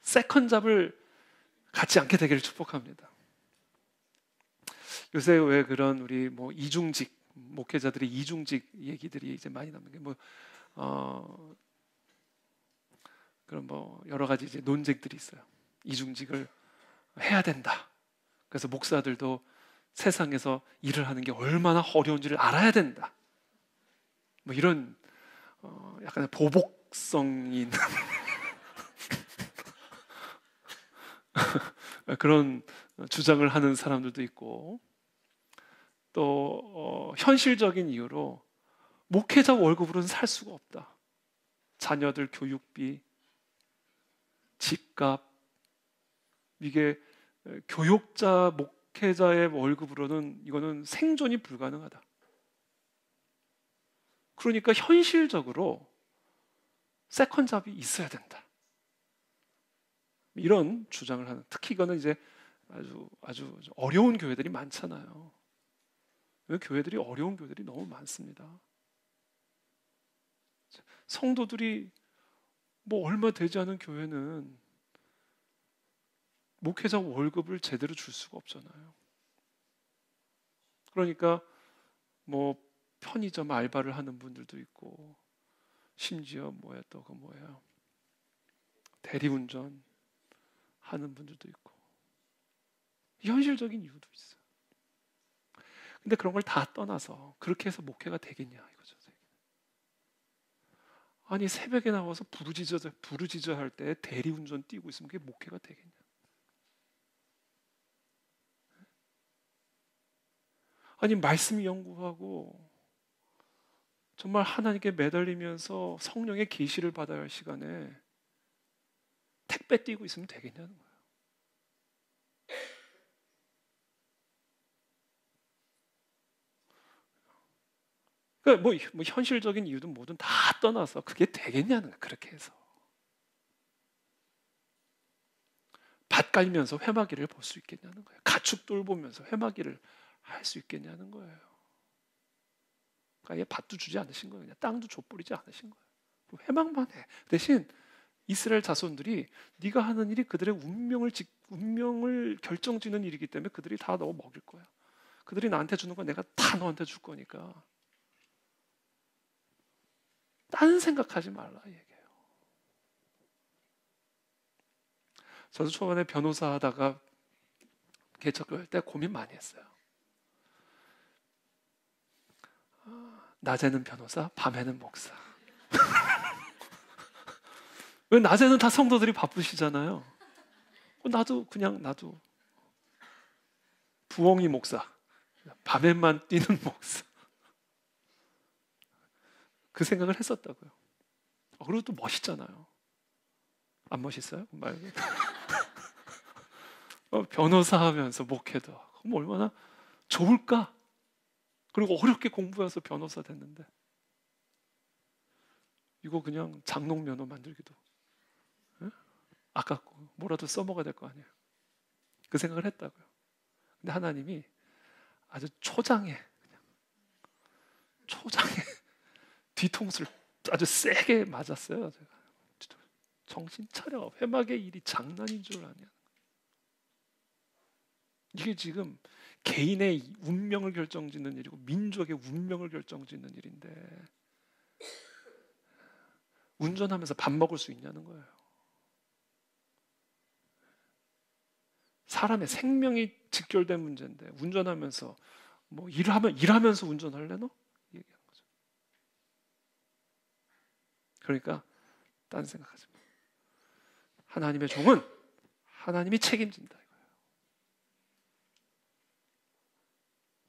세컨 잡을 갖지 않게 되기를 축복합니다. 요새 왜 그런 우리 뭐 이중직 목회자들의 이중직 얘기들이 이제 많이 나오는 게 그런 뭐 여러 가지 이제 논쟁들이 있어요. 이중직을 해야 된다. 그래서 목사들도 세상에서 일을 하는 게 얼마나 어려운지를 알아야 된다. 뭐 이런 약간 보복성인 그런 주장을 하는 사람들도 있고, 또 현실적인 이유로 목회자 월급으로는 살 수가 없다. 자녀들 교육비, 집값, 이게 교육자, 목회자의 월급으로는 이거는 생존이 불가능하다. 그러니까 현실적으로 세컨 잡이 있어야 된다. 이런 주장을 하는, 특히 이거는 이제 아주 어려운 교회들이 많잖아요. 교회들이 어려운 교회들이 너무 많습니다. 성도들이 뭐 얼마 되지 않은 교회는 목회자 월급을 제대로 줄 수가 없잖아요. 그러니까 뭐 편의점 알바를 하는 분들도 있고, 심지어 대리운전 하는 분들도 있고, 현실적인 이유도 있어요. 근데 그런 걸 다 떠나서 그렇게 해서 목회가 되겠냐 이거죠. 아니 새벽에 나와서 부르짖어 할 때 대리운전 뛰고 있으면 그게 목회가 되겠냐? 아니 말씀 연구하고 정말 하나님께 매달리면서 성령의 계시를 받아야 할 시간에 택배 뛰고 있으면 되겠냐는 거예요. 그러니까 뭐 현실적인 이유든 뭐든 다 떠나서 그게 되겠냐는 거예요. 그렇게 해서 밭 갈면서 회마기를 볼 수 있겠냐는 거예요. 가축 돌보면서 회마기를 할 수 있겠냐는 거예요. 그러니까 밭도 주지 않으신 거예요. 그냥 땅도 줘버리지 않으신 거예요. 회망만 해. 대신 이스라엘 자손들이 네가 하는 일이 그들의 운명을 결정짓는 일이기 때문에 그들이 다 너 먹일 거야. 그들이 나한테 주는 건 내가 다 너한테 줄 거니까 딴 생각하지 말라 얘기해요. 저도 초반에 변호사 하다가 개척교회 때 고민 많이 했어요. 낮에는 변호사, 밤에는 목사. 왜 낮에는 다 성도들이 바쁘시잖아요. 나도 부엉이 목사, 밤에만 뛰는 목사. 그 생각을 했었다고요. 그리고 또 멋있잖아요. 안 멋있어요? 변호사 하면서 목회도 하고 그럼 얼마나 좋을까? 그리고 어렵게 공부해서 변호사 됐는데 이거 그냥 장롱 면허 만들기도 아깝고 뭐라도 써먹어야 될 거 아니에요. 그 생각을 했다고요. 근데 하나님이 아주 초장에 뒤통수를 아주 세게 맞았어요. 제가 정신 차려. 회막의 일이 장난인 줄 아냐. 이게 지금 개인의 운명을 결정짓는 일이고 민족의 운명을 결정짓는 일인데 운전하면서 밥 먹을 수 있냐는 거예요. 사람의 생명이 직결된 문제인데 운전하면서 뭐 일하면서 운전할래 너? 얘기하는 거죠. 그러니까 딴 생각하지 마. 하나님의 종은 하나님이 책임진다 이거예요.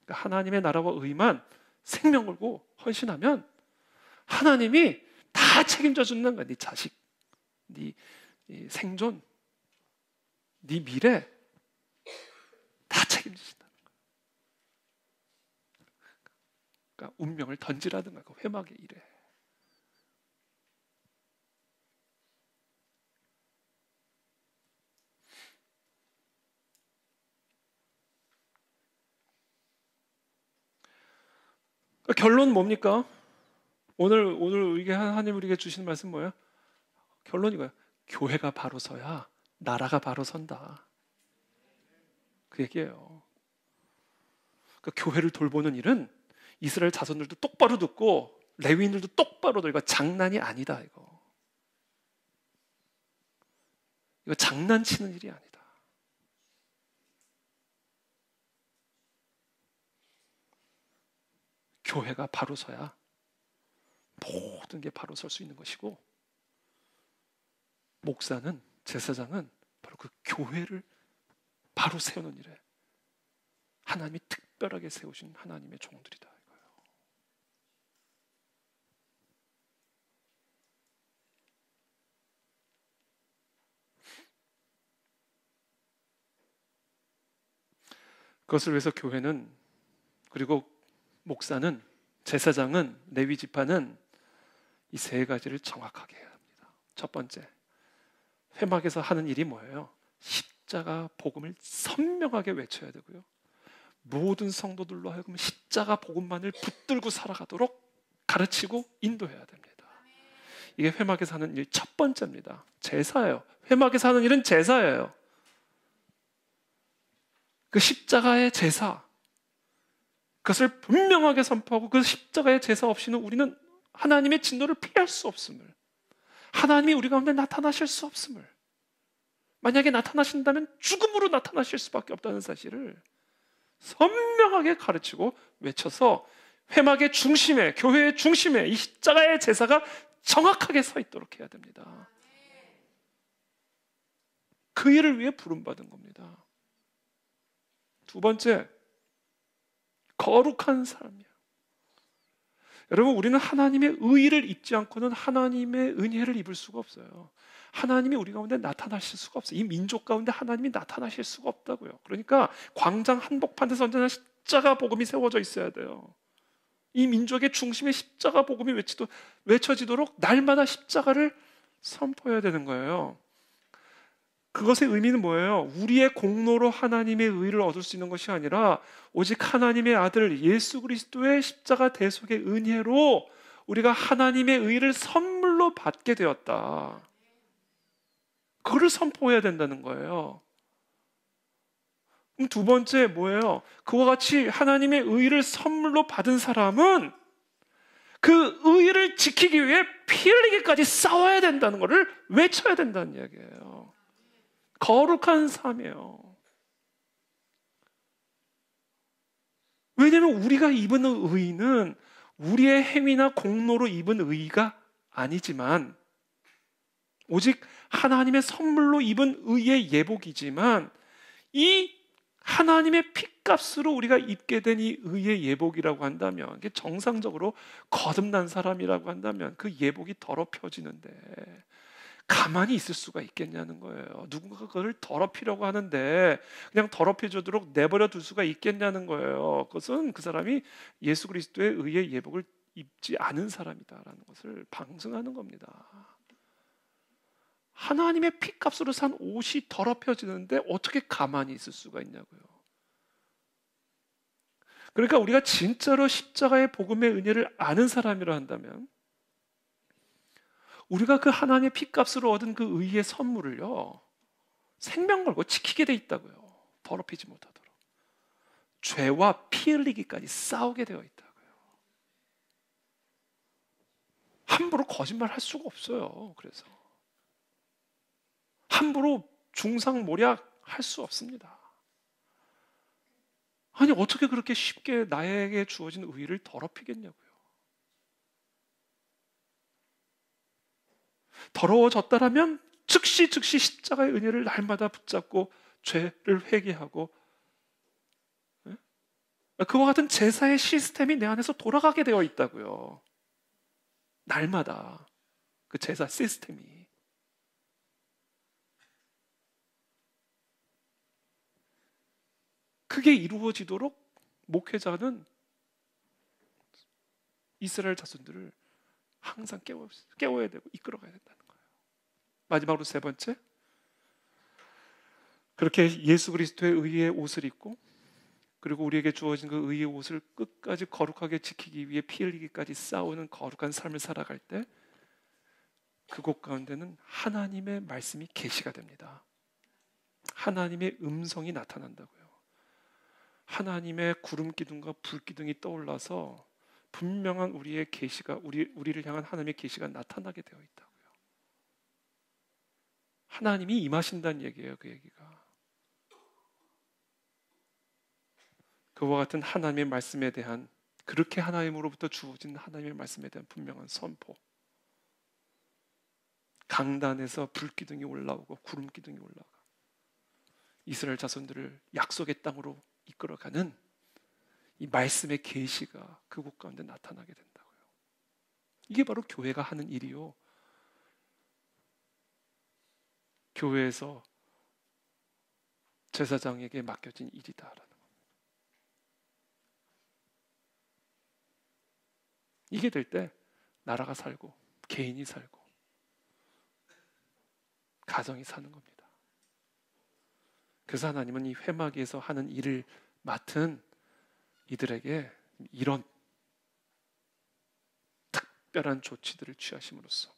그러니까 하나님의 나라와 의만 생명 걸고 헌신하면 하나님이 다 책임져 준다는 거야. 네 자식, 네 생존, 네 미래 다 책임지신다. 그러니까 운명을 던지라든가 그 회막의 일에. 그러니까 결론 뭡니까? 오늘 이게 하나님 우리에게 주시는 말씀 뭐예요? 결론이 뭐예요? 교회가 바로 서야 나라가 바로 선다. 그 얘기예요. 그러니까 교회를 돌보는 일은 이스라엘 자손들도 똑바로 듣고 레위인들도 똑바로 들고 장난이 아니다. 이거 장난치는 일이 아니다. 교회가 바로 서야 모든 게 바로 설 수 있는 것이고, 목사는, 제사장은 바로 그 교회를 바로 세우는 일에 하나님이 특별하게 세우신 하나님의 종들이다 이거예요. 그것을 위해서 교회는, 그리고 목사는, 제사장은, 레위 지파는 이 세 가지를 정확하게 해야 합니다. 첫 번째, 회막에서 하는 일이 뭐예요? 십자가 복음을 선명하게 외쳐야 되고요. 모든 성도들로 하여금 십자가 복음만을 붙들고 살아가도록 가르치고 인도해야 됩니다. 이게 회막에서 하는 일 첫 번째입니다. 제사예요. 회막에서 하는 일은 제사예요. 그 십자가의 제사, 그것을 분명하게 선포하고 그 십자가의 제사 없이는 우리는 하나님의 진노를 피할 수 없음을, 하나님이 우리 가운데 나타나실 수 없음을, 만약에 나타나신다면 죽음으로 나타나실 수밖에 없다는 사실을 선명하게 가르치고 외쳐서 회막의 중심에, 교회의 중심에 이 십자가의 제사가 정확하게 서 있도록 해야 됩니다. 그 일을 위해 부름받은 겁니다. 두 번째, 거룩한 삶이야. 여러분, 우리는 하나님의 의의를 입지 않고는 하나님의 은혜를 입을 수가 없어요. 하나님이 우리 가운데 나타나실 수가 없어요. 이 민족 가운데 하나님이 나타나실 수가 없다고요. 그러니까 광장 한복판에서 언제나 십자가 복음이 세워져 있어야 돼요. 이 민족의 중심에 십자가 복음이 외쳐지도록 날마다 십자가를 선포해야 되는 거예요. 그것의 의미는 뭐예요? 우리의 공로로 하나님의 의를 얻을 수 있는 것이 아니라 오직 하나님의 아들 예수 그리스도의 십자가 대속의 은혜로 우리가 하나님의 의를 선물로 받게 되었다. 그거를 선포해야 된다는 거예요. 그럼 두 번째 뭐예요? 그와 같이 하나님의 의를 선물로 받은 사람은 그 의를 지키기 위해 피 흘리기까지 싸워야 된다는 것을 외쳐야 된다는 이야기예요. 거룩한 삶이에요. 왜냐하면 우리가 입은 의는 우리의 행위나 공로로 입은 의가 아니지만 오직 하나님의 선물로 입은 의의 예복이지만 이 하나님의 핏값으로 우리가 입게 된 이 의의 예복이라고 한다면, 이게 정상적으로 거듭난 사람이라고 한다면 그 예복이 더럽혀지는데 가만히 있을 수가 있겠냐는 거예요. 누군가가 그걸 더럽히려고 하는데 그냥 더럽혀지도록 내버려 둘 수가 있겠냐는 거예요. 그것은 그 사람이 예수 그리스도의 의의 예복을 입지 않은 사람이다라는 것을 방증하는 겁니다. 하나님의 피값으로 산 옷이 더럽혀지는데 어떻게 가만히 있을 수가 있냐고요. 그러니까 우리가 진짜로 십자가의 복음의 은혜를 아는 사람이라 한다면 우리가 그 하나님의 피값으로 얻은 그 의의 선물을요, 생명 걸고 지키게 돼 있다고요. 더럽히지 못하도록. 죄와 피 흘리기까지 싸우게 되어 있다고요. 함부로 거짓말 할 수가 없어요. 그래서 함부로 중상모략 할 수 없습니다. 아니, 어떻게 그렇게 쉽게 나에게 주어진 의의를 더럽히겠냐고요. 더러워졌다라면 즉시 십자가의 은혜를 날마다 붙잡고 죄를 회개하고, 그와 같은 제사의 시스템이 내 안에서 돌아가게 되어 있다고요. 날마다. 그 제사 시스템이. 그게 이루어지도록 목회자는 이스라엘 자손들을 항상 깨워야 되고 이끌어가야 된다는 거예요. 마지막으로 세 번째, 그렇게 예수 그리스도의 의의 옷을 입고 그리고 우리에게 주어진 그 의의 옷을 끝까지 거룩하게 지키기 위해 피 흘리기까지 싸우는 거룩한 삶을 살아갈 때 그곳 가운데는 하나님의 말씀이 계시가 됩니다. 하나님의 음성이 나타난다고요. 하나님의 구름 기둥과 불 기둥이 떠올라서 분명한 우리의 계시가 우리를 향한 하나님의 계시가 나타나게 되어 있다고요. 하나님이 임하신다는 얘기예요. 그 얘기가. 그와 같은 하나님의 말씀에 대한, 그렇게 하나님으로부터 주어진 하나님의 말씀에 대한 분명한 선포. 강단에서 불기둥이 올라오고 구름 기둥이 올라가 이스라엘 자손들을 약속의 땅으로 이끌어가는 이 말씀의 계시가 그곳 가운데 나타나게 된다고요. 이게 바로 교회가 하는 일이요, 교회에서 제사장에게 맡겨진 일이다라는 겁니다. 이게 될 때 나라가 살고 개인이 살고 가정이 사는 겁니다. 그래서 하나님은 이 회막에서 하는 일을 맡은 이들에게 이런 특별한 조치들을 취하심으로써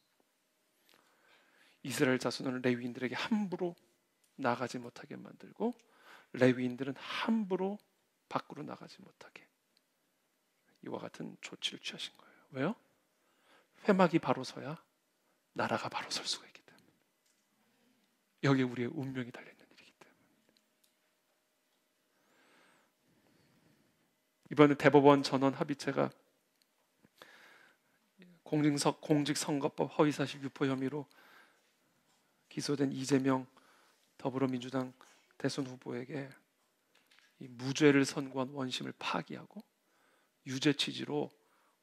이스라엘 자손은 레위인들에게 함부로 나가지 못하게 만들고 레위인들은 함부로 밖으로 나가지 못하게 이와 같은 조치를 취하신 거예요. 왜요? 회막이 바로 서야 나라가 바로 설 수가 있기 때문에, 여기에 우리의 운명이 달려있는 일이기 때문에. 이번에 대법원 전원 합의체가 공직선거법 허위사실 유포 혐의로 기소된 이재명 더불어민주당 대선 후보에게 이 무죄를 선고한 원심을 파기하고 유죄 취지로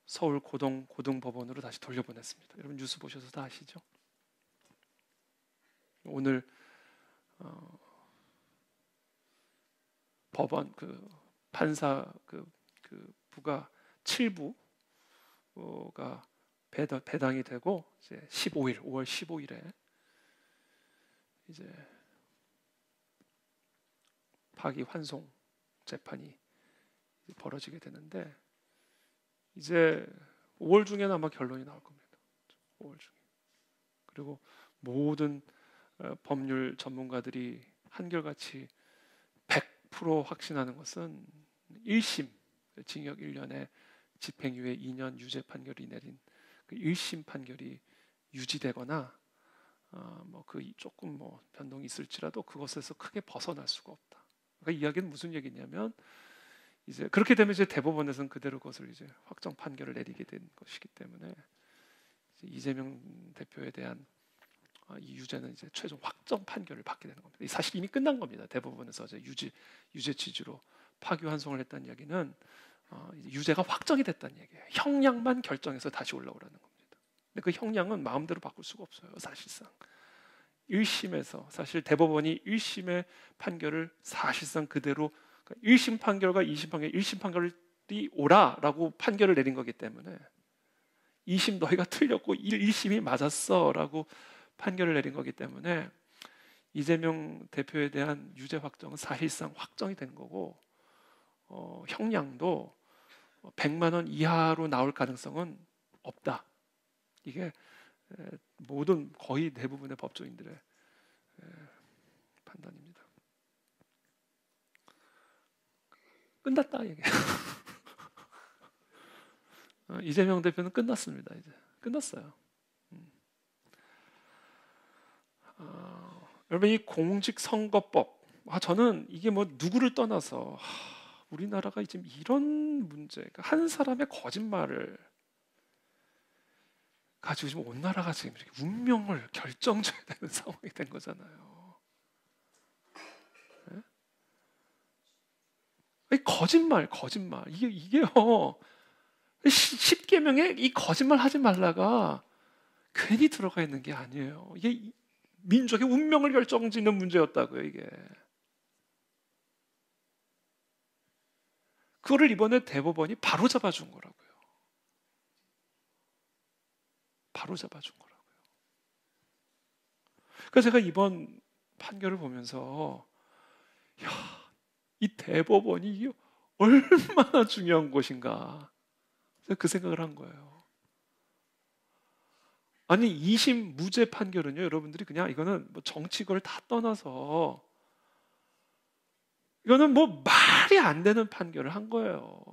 서울 고등법원으로 다시 돌려보냈습니다. 여러분 뉴스 보셔서 다 아시죠? 오늘 법원 판사 부가 7부가 배당이 되고 이제 5월 15일에 이제 파기환송 재판이 벌어지게 되는데 이제 5월 중에는 아마 결론이 나올 겁니다. 5월 중에. 그리고 모든 법률 전문가들이 한결같이 100% 확신하는 것은 1심 징역 1년에 집행유예 2년 유죄 판결이 내린 그 1심 판결이 유지되거나 조금 변동이 있을지라도 그것에서 크게 벗어날 수가 없다. 그러니까 이야기는 무슨 얘기냐면 이제 그렇게 되면 이제 대법원에서는 그대로 그것을 이제 확정 판결을 내리게 된 것이기 때문에 이재명 대표에 대한 이 유죄는 이제 최종 확정 판결을 받게 되는 겁니다. 사실 이미 끝난 겁니다. 대법원에서 이제 유죄 취지로 파기환송을 했다는 이야기는 유죄가 확정이 됐다는 얘기예요. 형량만 결정해서 다시 올라오라는 겁니다. 근데 그 형량은 마음대로 바꿀 수가 없어요. 사실상 1심에서 사실 대법원이 1심의 판결을 사실상 그대로 1심 판결과 2심 판결, 1심 판결이 오라라고 판결을 내린 거기 때문에 2심 너희가 틀렸고 1심이 맞았어라고 판결을 내린 거기 때문에 이재명 대표에 대한 유죄 확정은 사실상 확정이 된 거고 형량도 100만 원 이하로 나올 가능성은 없다. 이게 모든 거의 대부분의 법조인들의 판단입니다. 끝났다 이게. 이재명 대표는 끝났습니다. 이제 끝났어요. 여러분 이 공직선거법, 저는 이게 누구를 떠나서 우리나라가 지금 이런 문제, 그러니까 한 사람의 거짓말을 가지고 지금 온 나라가 지금 이렇게 운명을 결정줘야 되는 상황이 된 거잖아요. 네? 거짓말 이게요. 10계명에 이 거짓말 하지 말라가 괜히 들어가 있는 게 아니에요. 이게 민족의 운명을 결정짓는 문제였다고요, 이게. 그거를 이번에 대법원이 바로 잡아준 거라고요. 바로 잡아준 거라고요. 그래서 제가 이번 판결을 보면서 야, 이 대법원이 이게 얼마나 중요한 곳인가 그 생각을 한 거예요. 아니 2심 무죄 판결은요, 여러분들이 그냥 이거는 뭐 정치 걸 다 떠나서 이거는 뭐 말이 안 되는 판결을 한 거예요.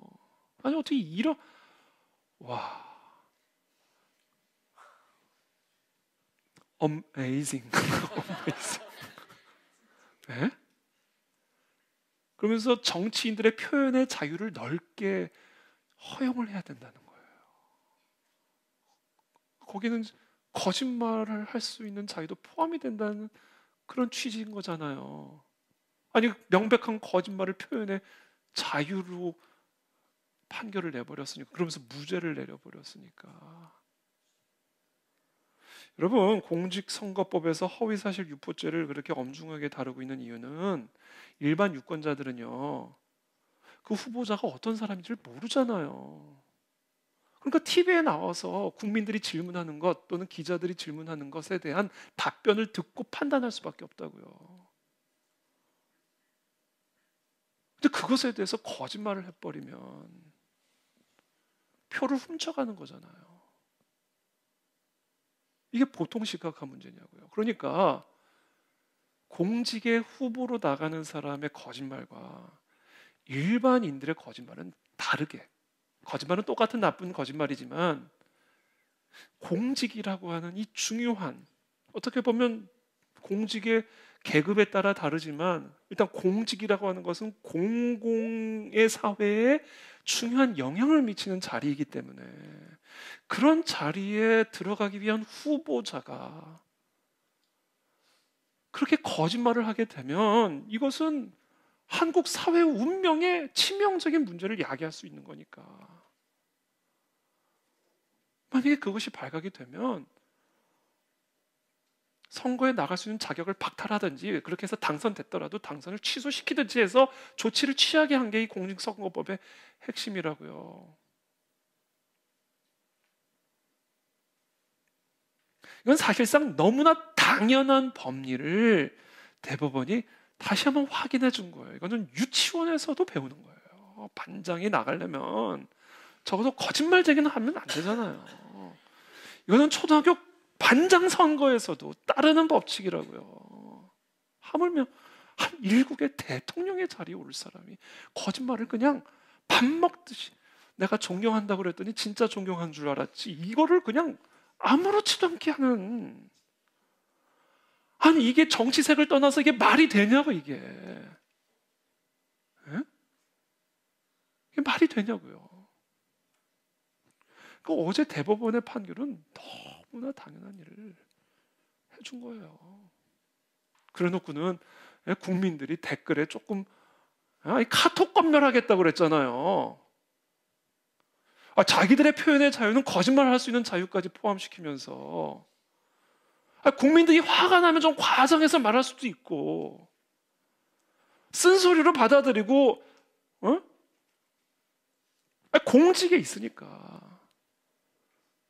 아니 어떻게 이런 와 amazing amazing. 네? 그러면서 정치인들의 표현의 자유를 넓게 허용을 해야 된다는 거예요. 거기는 거짓말을 할 수 있는 자유도 포함이 된다는 그런 취지인 거잖아요. 아니 명백한 거짓말을 표현의 자유로 판결을 내버렸으니까, 그러면서 무죄를 내려버렸으니까. 여러분, 공직선거법에서 허위사실 유포죄를 그렇게 엄중하게 다루고 있는 이유는 일반 유권자들은요, 그 후보자가 어떤 사람인지를 모르잖아요. 그러니까 TV에 나와서 국민들이 질문하는 것 또는 기자들이 질문하는 것에 대한 답변을 듣고 판단할 수밖에 없다고요. 근데 그것에 대해서 거짓말을 해버리면 표를 훔쳐가는 거잖아요. 이게 보통 심각한 문제냐고요. 그러니까 공직의 후보로 나가는 사람의 거짓말과 일반인들의 거짓말은 다르게, 거짓말은 똑같은 나쁜 거짓말이지만 공직이라고 하는 이 중요한, 어떻게 보면 공직의 계급에 따라 다르지만 일단 공직이라고 하는 것은 공공의 사회에 중요한 영향을 미치는 자리이기 때문에 그런 자리에 들어가기 위한 후보자가 그렇게 거짓말을 하게 되면 이것은 한국 사회 운명에 치명적인 문제를 야기할 수 있는 거니까. 만약에 그것이 발각이 되면 선거에 나갈 수 있는 자격을 박탈하든지 그렇게 해서 당선됐더라도 당선을 취소시키든지 해서 조치를 취하게 한 게 이 공직선거법의 핵심이라고요. 이건 사실상 너무나 당연한 법리를 대법원이 다시 한번 확인해 준 거예요. 이거는 유치원에서도 배우는 거예요. 반장이 나가려면 적어도 거짓말쟁이는 하면 안 되잖아요. 이거는 초등학교 반장 선거에서도 따르는 법칙이라고요. 하물며 한 일국의 대통령의 자리에 올 사람이 거짓말을 그냥 밥 먹듯이 내가 존경한다고 그랬더니 진짜 존경한 줄 알았지, 이거를 그냥 아무렇지도 않게 하는, 아니 이게 정치색을 떠나서 이게 말이 되냐고, 이게. 예? 이게 말이 되냐고요. 그러니까 어제 대법원의 판결은 너무나 당연한 일을 해준 거예요. 그래놓고는 국민들이 댓글에 조금 카톡 검열하겠다고 그랬잖아요. 자기들의 표현의 자유는 거짓말을 할 수 있는 자유까지 포함시키면서 국민들이 화가 나면 좀 과장해서 말할 수도 있고 쓴소리로 받아들이고 공직에 있으니까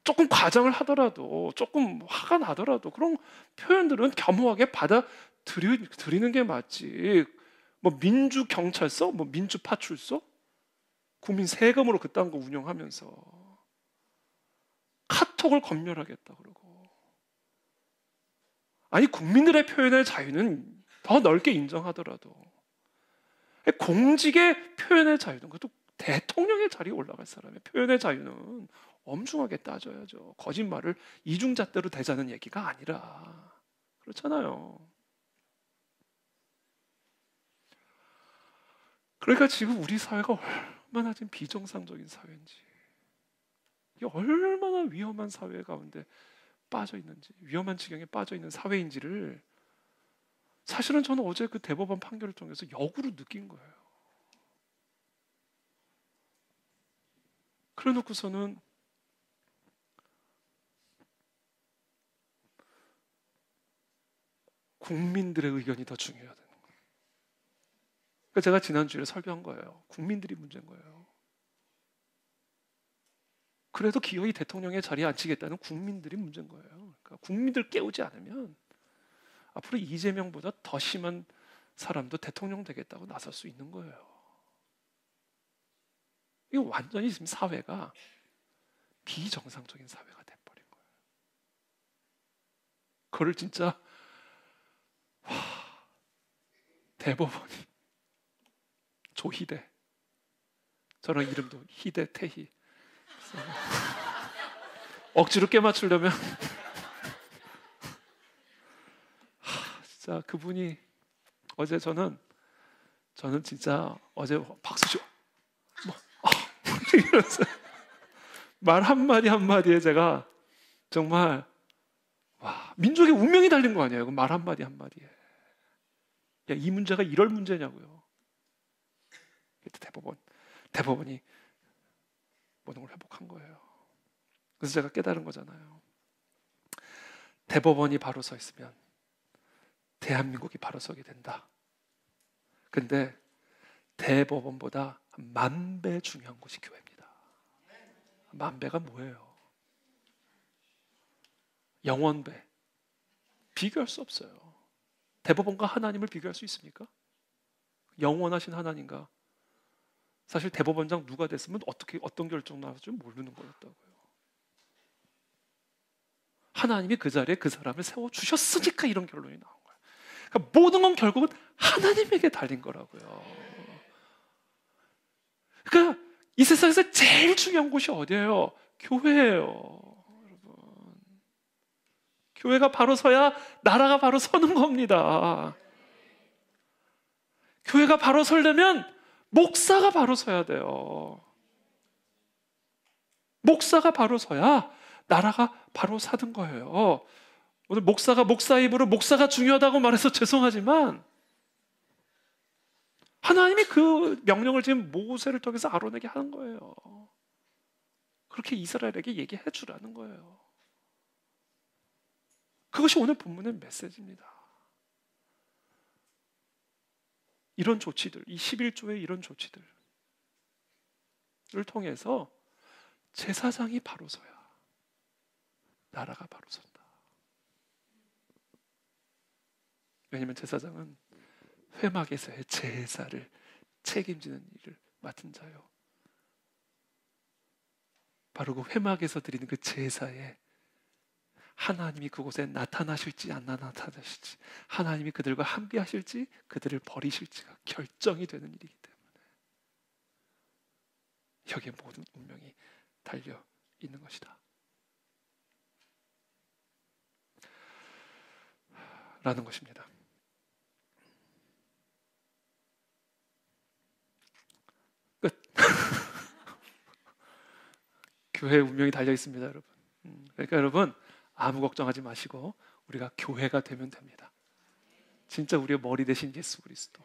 조금 과장을 하더라도 조금 화가 나더라도 그런 표현들은 겸허하게 받아들이는 게 맞지. 뭐 민주경찰서, 뭐 민주파출소, 국민 세금으로 그딴 거 운영하면서 카톡을 검열하겠다 그러고, 아니 국민들의 표현의 자유는 더 넓게 인정하더라도 공직의 표현의 자유는, 그것도 대통령의 자리에 올라갈 사람의 표현의 자유는 엄중하게 따져야죠. 거짓말을 이중잣대로 대자는 얘기가 아니라. 그렇잖아요. 그러니까 지금 우리 사회가 얼마나 지금 비정상적인 사회인지, 이게 얼마나 위험한 사회 가운데 빠져 있는지, 위험한 지경에 빠져 있는 사회인지를 사실은 저는 어제 그 대법원 판결을 통해서 역으로 느낀 거예요. 그래 놓고서는 국민들의 의견이 더 중요하다는 거예요. 그러니까 제가 지난주에 설교한 거예요. 국민들이 문제인 거예요. 그래도 기어이 대통령의 자리에 앉히겠다는 국민들이 문제인 거예요. 그러니까 국민들 깨우지 않으면 앞으로 이재명보다 더 심한 사람도 대통령 되겠다고 나설 수 있는 거예요. 이거 완전히 지금 사회가 비정상적인 사회가 돼버린 거예요. 그걸 진짜 대법원이 조희대, 저런 이름도 희대, 태희 억지로 깨맞추려면 진짜 그분이 어제 저는 진짜 어제 박수 쳐 이러면서 말 한마디 한마디에 제가 정말 민족의 운명이 달린 거 아니에요? 말 한마디 한마디에. 야, 이 문제가 이럴 문제냐고요. 대법원이 모든 걸 회복한 거예요. 그래서 제가 깨달은 거잖아요. 대법원이 바로 서 있으면 대한민국이 바로 서게 된다. 근데 대법원보다 10,000배 중요한 곳이 교회입니다. 10,000배가 뭐예요? 영원배. 비교할 수 없어요. 대법원과 하나님을 비교할 수 있습니까? 영원하신 하나님과. 사실 대법원장 누가 됐으면 어떤 결정 나올지 모르는 거였다고요. 하나님이 그 자리에 그 사람을 세워주셨으니까 이런 결론이 나온 거예요. 그러니까 모든 건 결국은 하나님에게 달린 거라고요. 그러니까 이 세상에서 제일 중요한 곳이 어디예요? 교회예요. 여러분, 교회가 바로 서야 나라가 바로 서는 겁니다. 교회가 바로 서려면 목사가 바로 서야 돼요. 목사가 바로 서야 나라가 바로 사는 거예요. 오늘 목사가 목사 입으로 목사가 중요하다고 말해서 죄송하지만 하나님이 그 명령을 지금 모세를 통해서 아론에게 하는 거예요. 그렇게 이스라엘에게 얘기해 주라는 거예요. 그것이 오늘 본문의 메시지입니다. 이런 조치들, 이 11조의 이런 조치들을 통해서 제사장이 바로 서야 나라가 바로 선다. 왜냐하면 제사장은 회막에서의 제사를 책임지는 일을 맡은 자요. 바로 그 회막에서 드리는 그 제사에 하나님이 그곳에 나타나실지 안 나타나실지, 하나님이 그들과 함께 하실지 그들을 버리실지가 결정이 되는 일이기 때문에 여기에 모든 운명이 달려 있는 것이다 라는 것입니다. 끝. 교회의 운명이 달려 있습니다, 여러분. 그러니까 여러분 아무 걱정하지 마시고 우리가 교회가 되면 됩니다. 진짜 우리의 머리 대신 예수 그리스도,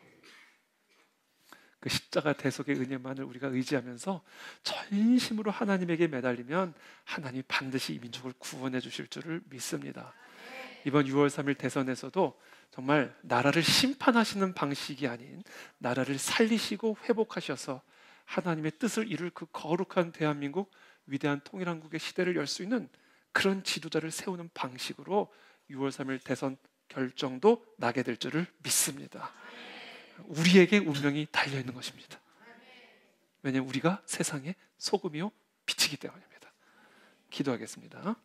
그 십자가 대속의 은혜만을 우리가 의지하면서 전심으로 하나님에게 매달리면 하나님이 반드시 이 민족을 구원해 주실 줄을 믿습니다. 이번 6월 3일 대선에서도 정말 나라를 심판하시는 방식이 아닌 나라를 살리시고 회복하셔서 하나님의 뜻을 이룰 그 거룩한 대한민국, 위대한 통일한국의 시대를 열 수 있는 그런 지도자를 세우는 방식으로 6월 3일 대선 결정도 나게 될 줄을 믿습니다. 우리에게 운명이 달려있는 것입니다. 왜냐하면 우리가 세상의 소금이요 빛이기 때문입니다. 기도하겠습니다.